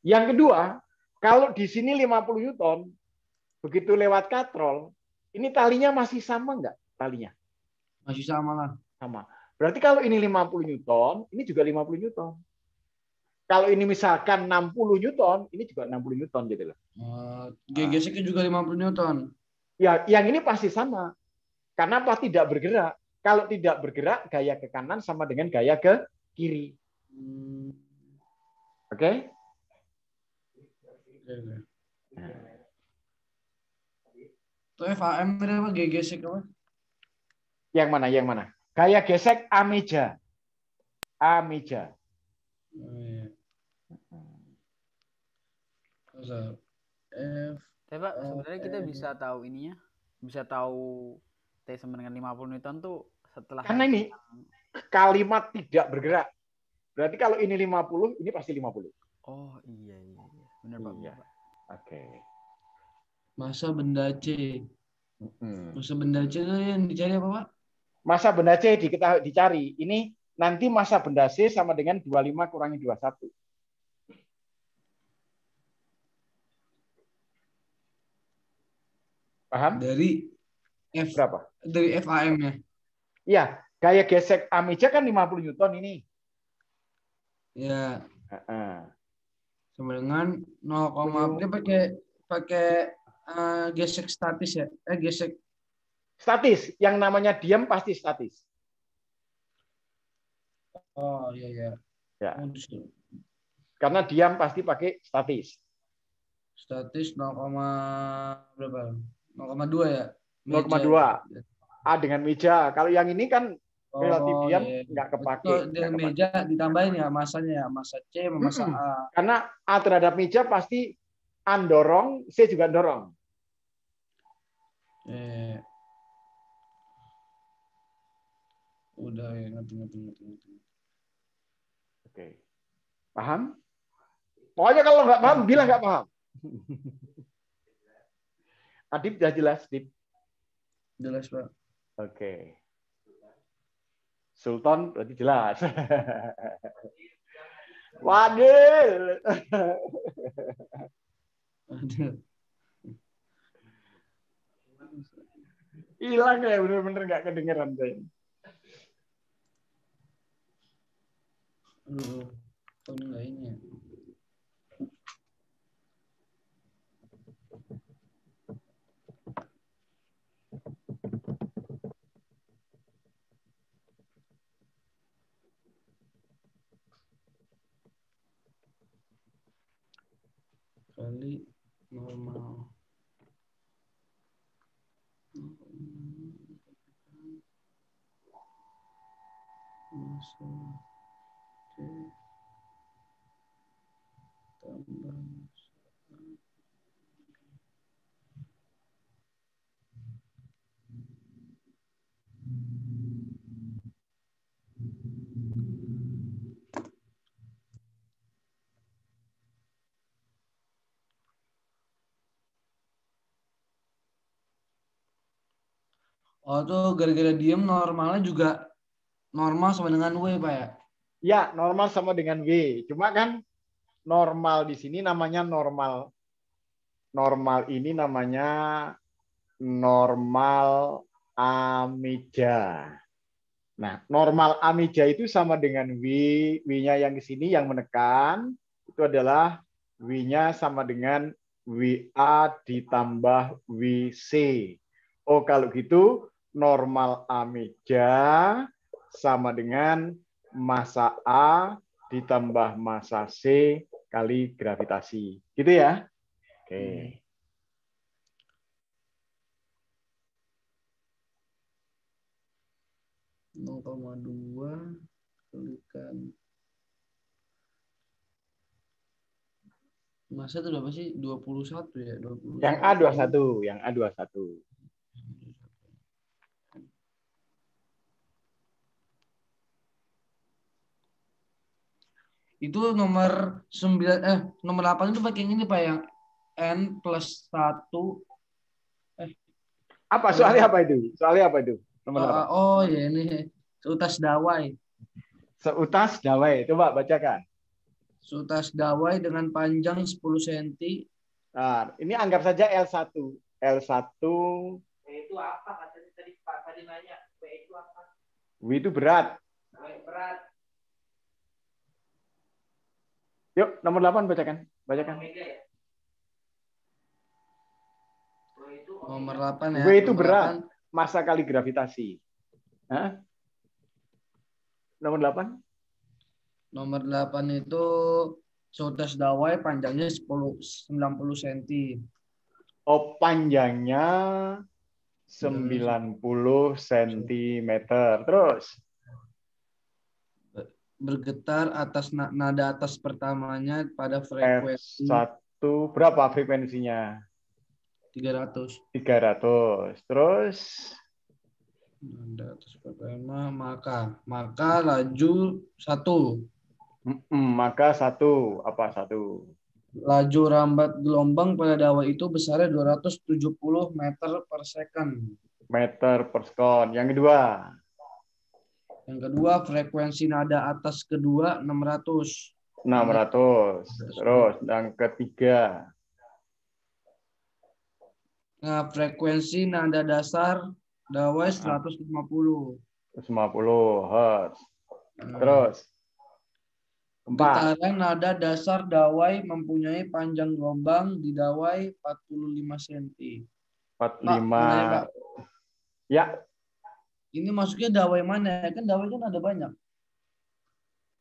Yang kedua, kalau di sini 50 Newton, begitu lewat katrol, ini talinya masih sama nggak talinya? Masih sama lah. Sama. Berarti kalau ini 50 Newton, ini juga 50 Newton. Kalau ini misalkan 60 Newton, ini juga 60 Newton gitu loh. GGC juga 50 Newton. Ya, yang ini pasti sama. Karena apa? Tidak bergerak. Kalau tidak bergerak, gaya ke kanan sama dengan gaya ke kiri. Oke? Itu FAM berapa GGC apa? Yang mana? Gaya gesek A meja. A meja. Tapi Pak, sebenarnya kita bisa tahu ininya, bisa tahu T sama dengan 50 Newton tuh setelah karena ini kalimat tidak bergerak. Berarti kalau ini 50, ini pasti 50. Oh, iya. Benar, Pak. Iya. Oke. Massa benda C. Massa benda C itu yang dicari apa, Pak? Massa benda C dicari. Ini nanti massa benda C sama dengan 25 kurangi 21. Paham? Dari F berapa? Dari FAM-nya. Iya, gaya gesek A meja kan 50 Newton ini. Ya. Sama dengan 0, dia pakai gesek statis ya. Gesek statis. Yang namanya diam pasti statis. Oh, iya. Ya. Karena diam pasti pakai statis. Statis 0, berapa? 0,2 ya? 0,2. A dengan meja. Kalau yang ini kan relatif diam nggak kepake. Dengan meja ditambahin ya masanya ya. Massa C sama massa A. Karena A terhadap meja pasti A dorong, C juga dorong. Udah ya, ngerti. Oke. Paham? Pokoknya kalau nggak paham, bilang nggak paham. Adib sudah jelas, Adib. Jelas, Pak. Oke. Sultan berarti jelas. Wadil. Aduh. Hilang ya, bener-bener nggak kedengeran saya. Aduh. Kok ini nggak ini ya? Kali normal. Masa T tambah Oh, tuh gara-gara diem normalnya juga normal sama dengan W, Pak ya? Ya, normal sama dengan W. Cuma kan normal di sini namanya normal. Normal ini namanya normal Amija. Nah, normal Amija itu sama dengan W. W-nya yang di sini yang menekan itu adalah W-nya sama dengan WA ditambah WC. Oh, kalau gitu normal Amija sama dengan massa A ditambah massa C kali gravitasi. Gitu ya? Oke. 0,2 kalikan masa itu berapa sih? 21 ya? 21. Yang A21, yang A21. Itu nomor 8 itu pakai yang ini Pak, yang N plus 1. Apa soalnya apa itu? Soalnya apa itu? Nomor 8. Oh ya ini seutas dawai. Seutas dawai. Coba bacakan. Seutas dawai dengan panjang 10 cm. Nah, ini anggap saja L1. L1. W itu apa? Katanya tadi Pak tadi nanya. W itu apa? W itu berat. W berat. Yuk, nomor 8 bacakan. Bacakan. Omega ya? W itu Nomor 8 ya. W itu nomor berat. 8. Massa kali gravitasi. Hah? Nomor 8? Nomor 8 itu seutas dawai panjangnya 90 cm. Oh, panjangnya 90 cm. Terus? Bergetar atas nada atas pertamanya pada frekuensi F1 berapa frekuensinya? 300. 300. Terus Nada atas pertama maka laju 1. Maka 1 apa 1? Laju rambat gelombang pada dawai itu besarnya 270 meter per second. Meter per sekon. Yang kedua? Yang kedua, frekuensi nada atas kedua 600. 600. Terus yang ketiga? Nah, frekuensi nada dasar dawai 150. 150 Hz. Terus? Getaran nada dasar dawai mempunyai panjang gelombang di dawai 45 cm. 45. Pak. Ya. Ini maksudnya dawai mana? Kan dawai kan ada banyak.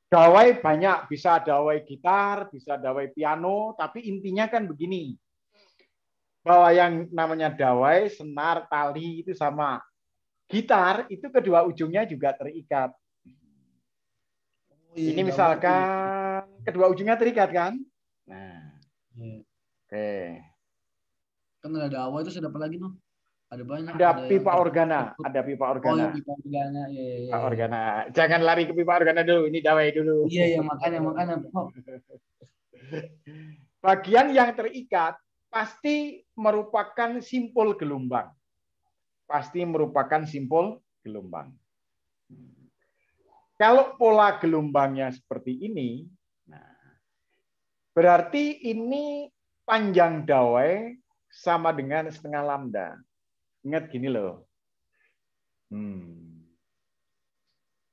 Dawai banyak. Bisa dawai gitar, bisa dawai piano. Tapi intinya kan begini. Bahwa yang namanya dawai, senar, tali itu sama. Gitar itu kedua ujungnya juga terikat. Oh, iya, ini misalkan kedua ujungnya terikat kan? Nah. Iya. Oke. Kan ada dawai itu ada apa lagi noh? Ada banyak. Ada pipa organa, ada pipa organa. Oh, pipa organa. Iya. Pipa organa. Jangan lari ke pipa organa dulu, ini dawai dulu. Iya, makanya. Oh. Bagian yang terikat pasti merupakan simpul gelombang. pasti merupakan simpul gelombang. Kalau pola gelombangnya seperti ini, nah, berarti ini panjang dawai sama dengan setengah lambda. Ingat gini loh.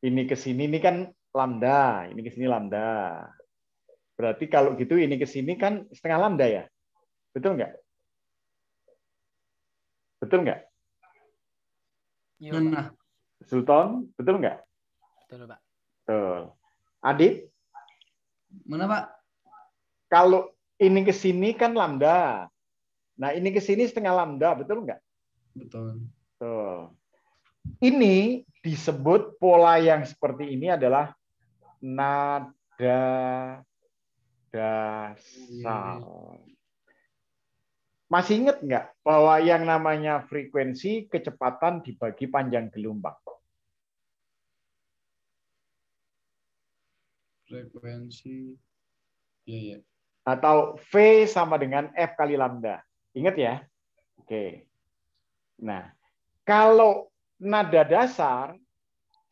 Ini ke sini, ini kan lambda. Ini ke sini lambda. Berarti kalau gitu ini ke sini kan setengah lambda ya? Betul nggak? Betul nggak? Iya, Pak. Sultan, betul nggak? Betul, Pak. Betul. Adit? Mana, Pak? Kalau ini ke sini kan lambda. Nah, ini ke sini setengah lambda, betul nggak? Betul. Betul. Ini disebut pola yang seperti ini adalah nada dasar. Masih ingat nggak bahwa yang namanya frekuensi kecepatan dibagi panjang gelombang? Frekuensi. Iya, ya. Atau V sama dengan F kali lambda. Ingat ya? Oke. Nah, kalau nada dasar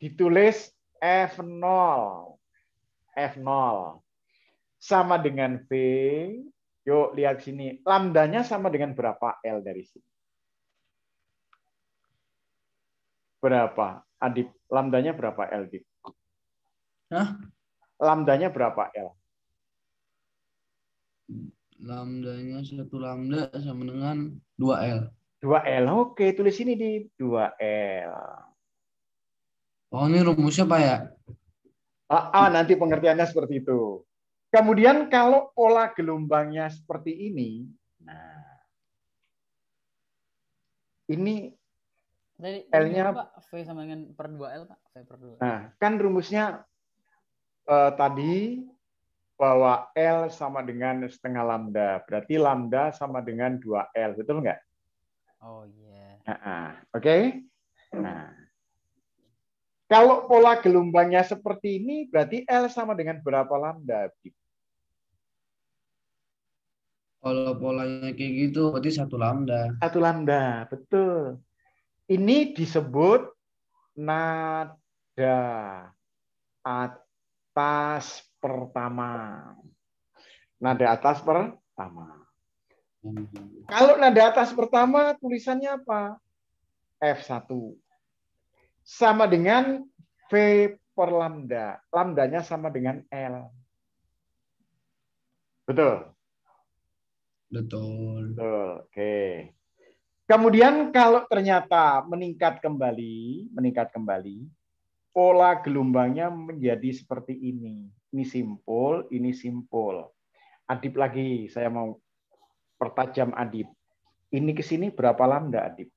ditulis F0. F0 sama dengan V. Yuk lihat sini. Lambdanya sama dengan berapa L dari sini? Berapa? Adip, lambdanya berapa L, Adip? Hah? Lambdanya berapa L? Lambdanya 1 lambda sama dengan 2L. 2L. Oke, tulis ini di 2L. Oh, ini rumusnya, Pak ya? Nanti pengertiannya seperti itu. Kemudian kalau pola gelombangnya seperti ini, nah, ini L-nya, Pak, V sama dengan per 2L, Pak. V per 2. nah, kan rumusnya tadi bahwa L sama dengan setengah lambda. Berarti lambda sama dengan 2L. Betul nggak? Oh iya. Oke. Nah, kalau pola gelombangnya seperti ini, berarti L sama dengan berapa lambda? Kalau polanya kayak gitu, berarti 1 lambda. 1 lambda, betul. Ini disebut nada atas pertama. Nada atas pertama. Kalau nada atas pertama, tulisannya apa? F1. Sama dengan V per lambda. Lambdanya sama dengan L. Betul? Betul. Betul. Oke. Kemudian kalau ternyata meningkat kembali, pola gelombangnya menjadi seperti ini. Ini simpul. Adip lagi, saya mau pertajam Adip. Ini ke sini berapa lambda, Adip?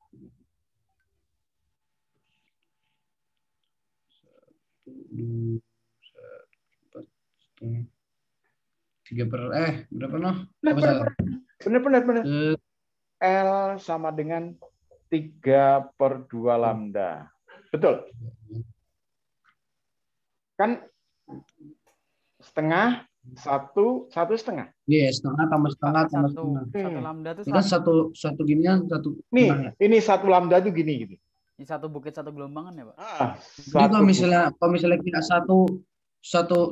3 per berapa noh? Benar. L sama dengan 3 per 2 lambda. Betul? Kan setengah, satu setengah. Iya, setengah tambah setengah tambah setengah. Satu lambda itu ini kan satu ginian, satu nih, ini satu lambda itu gini gitu. Ini satu bukit satu gelombangan ya, Pak? Jadi kalau misalnya kita satu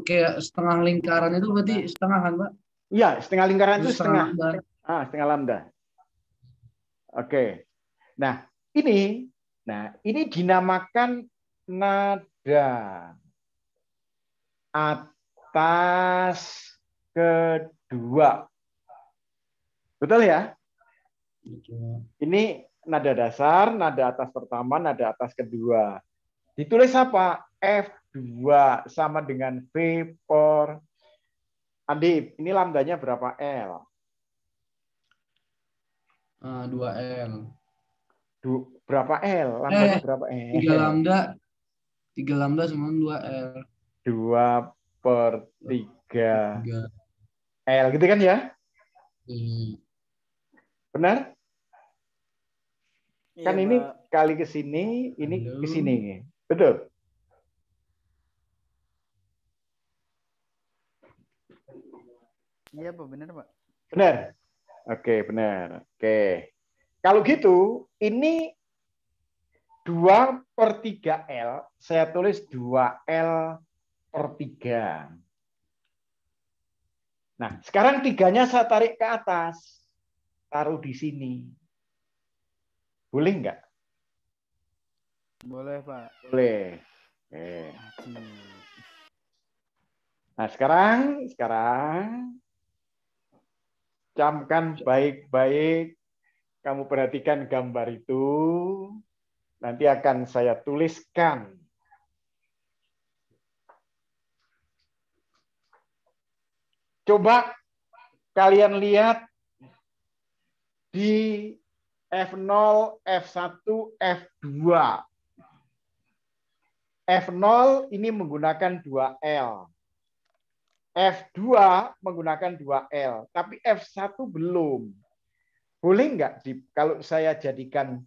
kayak setengah lingkaran itu berarti setengah kan, Pak? Iya, setengah lingkaran itu setengah. Lambda. Setengah lambda. Oke. Nah, ini dinamakan nada atas kedua. Betul ya? Betul. Ini nada dasar, nada atas pertama, nada atas kedua. Ditulis apa? F2 sama dengan V per Andi, ini lambdanya berapa L? 2L. Berapa L? Lambdanya berapa L? 3 lambda sama 2L. 2 per 3 L, gitu kan ya? Benar? Kan ini kali ke sini, ini ke sini. Betul? Iya, Pak, benar, Pak. Benar. Oke, benar. Oke. Kalau gitu, ini 2/3L, saya tulis 2L/3. Nah, sekarang 3-nya saya tarik ke atas. Taruh di sini. Boleh nggak? Boleh, Pak. Boleh. Nah, sekarang camkan baik-baik. Kamu perhatikan gambar itu. Nanti akan saya tuliskan. Coba kalian lihat di F0, F1, F2. F0 ini menggunakan 2L. F2 menggunakan 2L. Tapi F1 belum. Boleh nggak kalau saya jadikan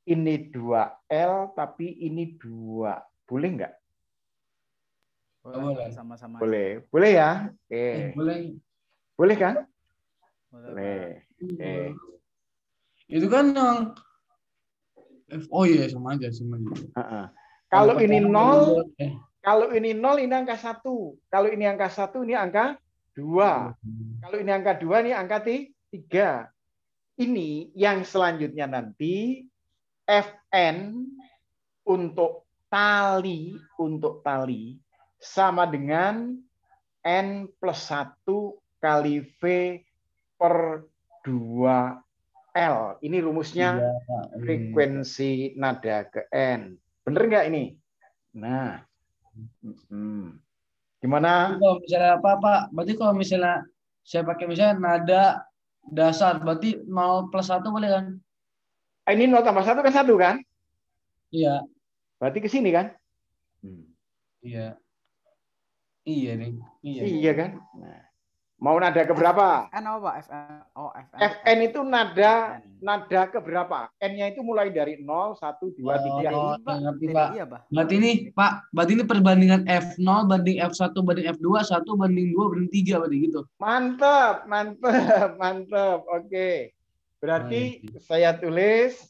ini 2L, tapi ini 2. Boleh nggak? Boleh. Sama-sama. Boleh. Boleh ya? Oke. Boleh. Boleh kan? Boleh. Itu kan yang oh iya sama aja. Kalau ini 0, kalau ini 0 ini angka 1. Kalau ini angka 1 ini angka 2. Kalau ini angka 2 ini angka 3. Ini yang selanjutnya nanti Fn untuk tali sama dengan N plus 1 kali V per 2L. Ini rumusnya frekuensi nada ke N. Bener nggak ini? Nah. Gimana? Kalau misalnya apa, Pak? Berarti kalau misalnya saya pakai misalnya nada dasar, berarti 0 plus 1 boleh kan? Ini 0 tambah 1 kan 1 kan? Iya. Berarti ke sini kan? Iya. Iya nih. Iya kan? Nah. Mau nada ke berapa? Fn apa, Pak? Fn. Oh, Fn. Fn itu nada ke berapa? N-nya itu mulai dari 0, 1, 2, 3. Oh, Pak. ngerti, Pak. Iya, Pak. Berarti ini, Pak, berarti ini perbandingan F0 banding F1 banding F2, 1 banding 2 banding 3 berarti gitu. Mantap. Oke. Berarti saya tulis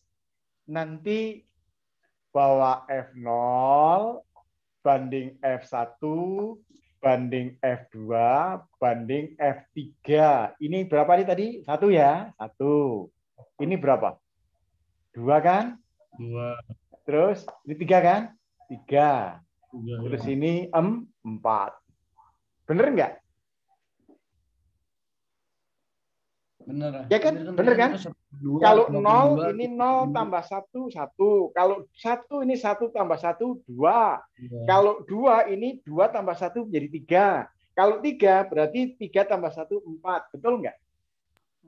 nanti bahwa F0 banding F1 banding F2 banding F3. Ini berapa nih tadi? 1 ya? 1. Ini berapa? 2 kan? 2. Terus ini 3 kan? 3. Terus ini 4. Bener nggak? Bener. Ya kan? Bener kan? Kalau 0 ini 0 tambah 1, 1. Kalau 1 ini 1 tambah 1, 2. Kalau 2 ini 2 tambah 1 menjadi 3. Kalau 3 berarti 3 tambah 1, 4. Betul nggak?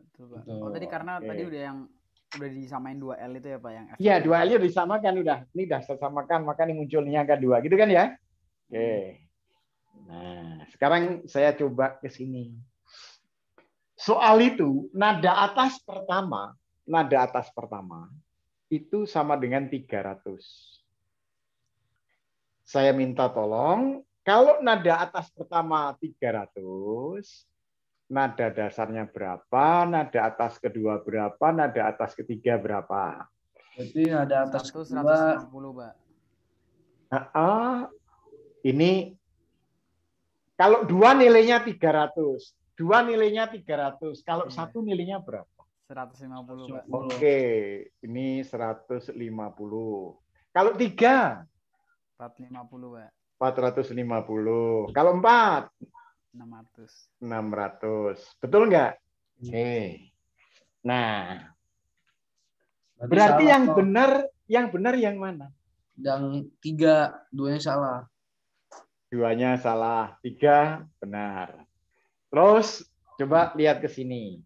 Betul, Pak. Oh, tadi karena tadi udah disamain 2L itu ya, Pak, yang F1. Iya, 2L nya disamakan udah. Ini udah disamakan, makanya munculnya angka 2. Gitu kan ya? Oke. Nah, sekarang saya coba ke sini. Soal itu, nada atas pertama itu sama dengan 300. Saya minta tolong, kalau nada atas pertama 300, nada dasarnya berapa, nada atas kedua berapa, nada atas ketiga berapa? Berarti nada atas 150, Pak. Ini kalau 2 nilainya 300. 2 nilainya 300. Kalau 1 nilainya berapa? 150, Pak. Oke, ini 150. Kalau 3? 450, Pak. 450. Kalau 4? 600. 600. Betul nggak? Oke. Nah, berarti yang benar yang mana? Yang 3, 2-nya salah. 2-nya salah, 3 benar. Terus coba lihat ke sini.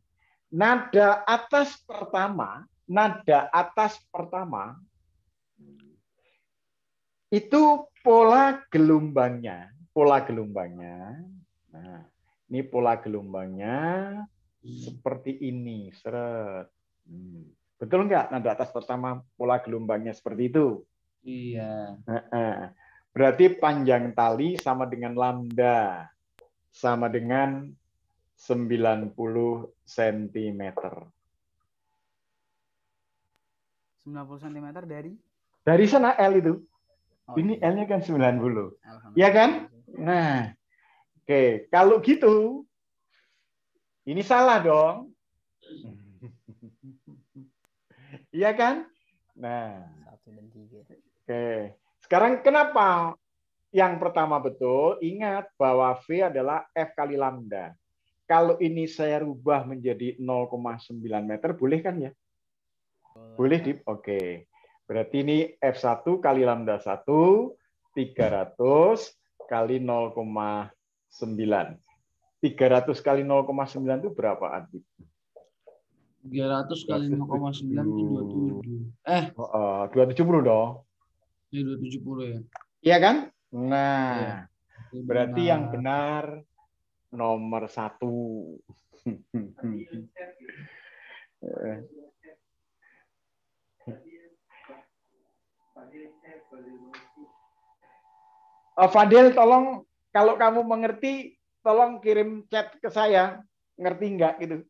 Nada atas pertama itu pola gelombangnya. Nah, ini pola gelombangnya seperti ini. Seret. Betul nggak? Nada atas pertama pola gelombangnya seperti itu. Iya. Berarti panjang tali sama dengan lambda. Sama dengan 90 cm. 90 cm dari? Dari sana L itu. Oh, Ini iya. L-nya kan 90. Alhamdulillah. Iya kan? Nah, oke. Kalau gitu, ini salah dong. Iya kan? Nah, 1 dan 3. oke. Sekarang kenapa yang pertama betul? Ingat bahwa V adalah F kali lambda. Kalau ini saya rubah menjadi 0,9 meter, boleh kan ya? Boleh, Dip? Oke. Berarti ini F1 kali lambda 1, 300 kali 0,9. 300 kali 0,9 itu berapa, Adib? 300 kali 0,9 itu 27. 270 dong. Ini 270 ya. Iya kan? Nah, Iya. berarti yang benar nomor 1. Fadil, tolong kalau kamu mengerti, tolong kirim chat ke saya. Ngerti nggak gitu?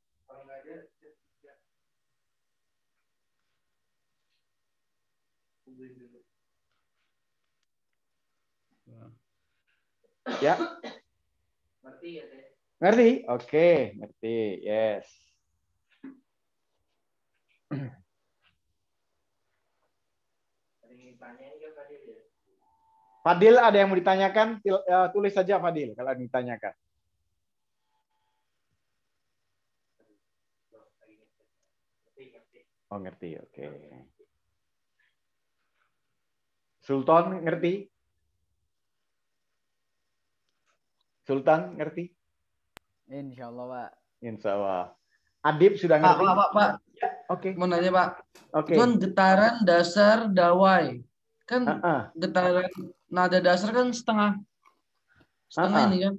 Ya. Ngerti ya, Teh? Ngerti? Oke, ngerti. Yes. Fadil, ada yang mau ditanyakan? Tulis saja Fadil kalau ditanyakan. Oh, ngerti. Oke. Sultan ngerti? Sultan ngerti? Insya Allah, Pak. Insya Allah. Adib sudah ngerti? Pak. Ya, oke. Mau nanya, Pak. Oke. Itu kan getaran dasar dawai. Kan getaran nada dasar kan setengah ini kan?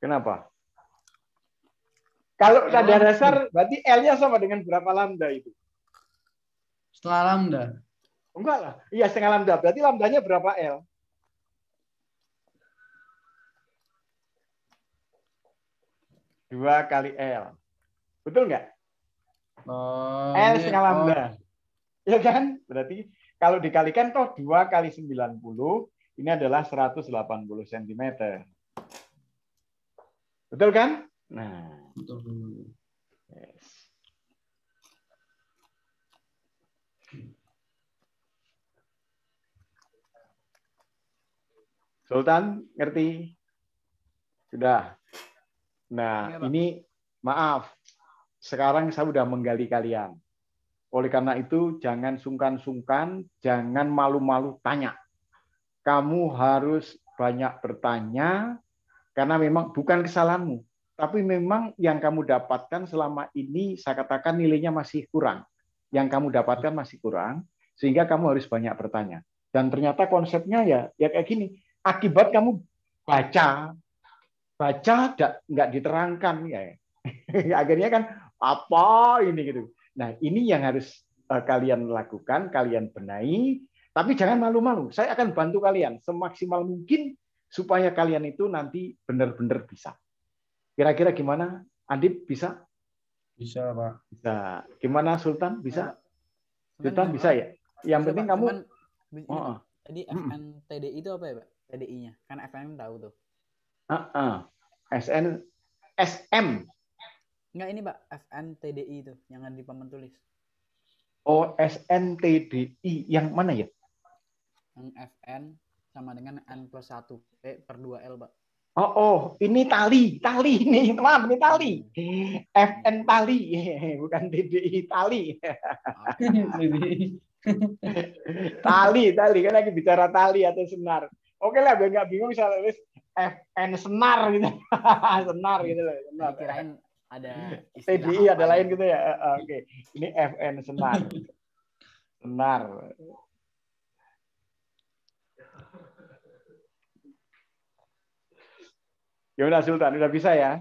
Kenapa? Kalau nada dasar berarti L-nya sama dengan berapa lambda itu? Setengah lambda. Enggak lah. Iya, setengah lambda. Berarti lambdanya berapa L? Dua kali L. Betul nggak? L setengah lambda. Ya kan? Berarti kalau dikalikan toh 2 kali 90 ini adalah 180 cm. Betul kan? Nah. Betul. Yes. Sultan ngerti? Sudah. Nah, ini maaf. Sekarang saya sudah menggali kalian. Oleh karena itu, jangan sungkan-sungkan, jangan malu-malu tanya. Kamu harus banyak bertanya, karena memang bukan kesalahanmu. Tapi memang yang kamu dapatkan selama ini, saya katakan nilainya masih kurang. Yang kamu dapatkan masih kurang, sehingga kamu harus banyak bertanya. Dan ternyata konsepnya ya kayak gini. Akibat kamu baca nggak diterangkan ya. Akhirnya kan apa ini gitu. Nah, ini yang harus kalian lakukan, kalian benahi, tapi jangan malu-malu. Saya akan bantu kalian semaksimal mungkin supaya kalian itu nanti benar-benar bisa. Kira-kira gimana? Adib bisa? Bisa, Pak. Bisa. Gimana Sultan? Bisa? Sultan bisa ya? Yang bisa, penting Pak. kamu tadi FN TDI itu apa ya, Pak? TDI-nya. Kan FN tahu tuh. SN SM. Enggak, ini Pak, FNTDI itu yang ada di papan tulis. Oh, SNTDI yang mana ya? Yang FN sama dengan N+1 per 2L, Pak. Oh, ini tali ini, maaf, ini tali. FN tali, bukan TDI tali. Tali kan lagi bicara tali atau senar. Oke lah, biar nggak bingung bisa tulis FN senar gitu. Senar gitu loh. Senar. Kirain ada TDI ada lain gitu ya. Oke. Ini FN senar. Senar. Ya udah Sultan, udah bisa ya?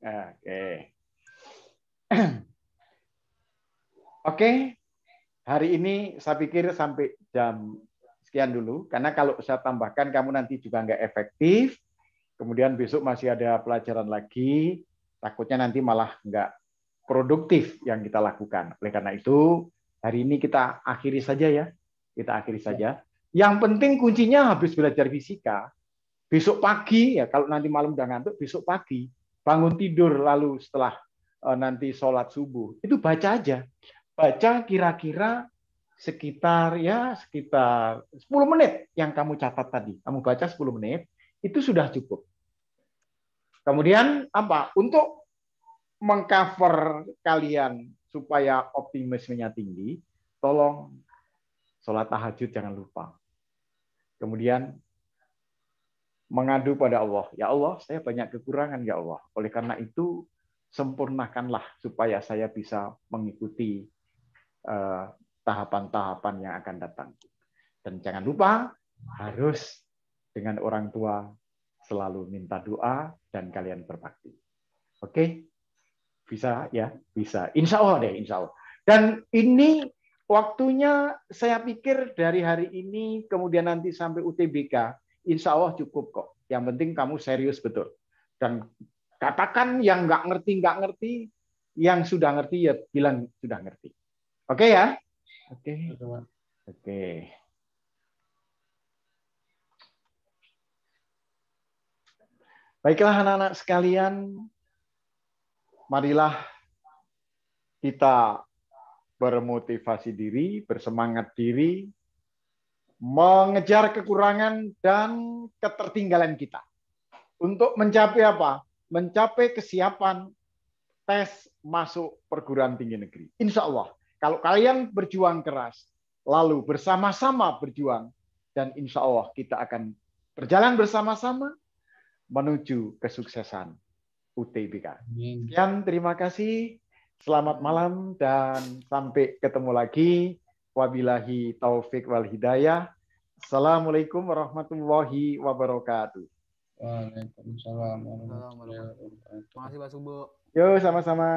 Oke. Oke. Hari ini saya pikir sampai jam sekian dulu, karena kalau saya tambahkan kamu nanti juga nggak efektif, kemudian besok masih ada pelajaran lagi, takutnya nanti malah nggak produktif yang kita lakukan. Oleh karena itu, Hari ini kita akhiri saja ya. Kita akhiri saja. Yang penting kuncinya habis belajar fisika, besok pagi ya, kalau nanti malam udah ngantuk, besok pagi bangun tidur lalu setelah nanti sholat subuh itu baca aja. Baca kira-kira sekitar 10 menit yang kamu catat tadi. Kamu baca 10 menit itu sudah cukup. Kemudian apa? Untuk mengcover kalian supaya optimismenya tinggi, tolong sholat tahajud jangan lupa. Kemudian mengadu pada Allah. Ya Allah, saya banyak kekurangan ya Allah. Oleh karena itu, sempurnakanlah supaya saya bisa mengikuti tahapan-tahapan yang akan datang. Dan jangan lupa, harus dengan orang tua selalu minta doa dan kalian berbakti. Oke? Bisa ya? Bisa. Insya Allah deh, insya Allah. Dan ini waktunya saya pikir dari hari ini kemudian nanti sampai UTBK, insya Allah cukup kok. Yang penting kamu serius betul. Dan katakan yang nggak ngerti, yang sudah ngerti ya bilang sudah ngerti. Oke ya? Oke. Oke. Baiklah anak-anak sekalian, marilah kita bermotivasi diri, bersemangat diri, mengejar kekurangan dan ketertinggalan kita. Untuk mencapai apa? Mencapai kesiapan tes masuk perguruan tinggi negeri. Insya Allah, kalau kalian berjuang keras, lalu bersama-sama berjuang, dan insya Allah kita akan berjalan bersama-sama menuju kesuksesan UTBK. Sekian, terima kasih. Selamat malam dan sampai ketemu lagi. Wabillahi taufik wal hidayah. Assalamualaikum warahmatullahi wabarakatuh. Waalaikumsalam warahmatullahi wabarakatuh. Terima kasih Pak Subo. Yo, sama-sama.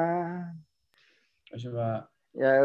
Terima kasih, Pak. Ya.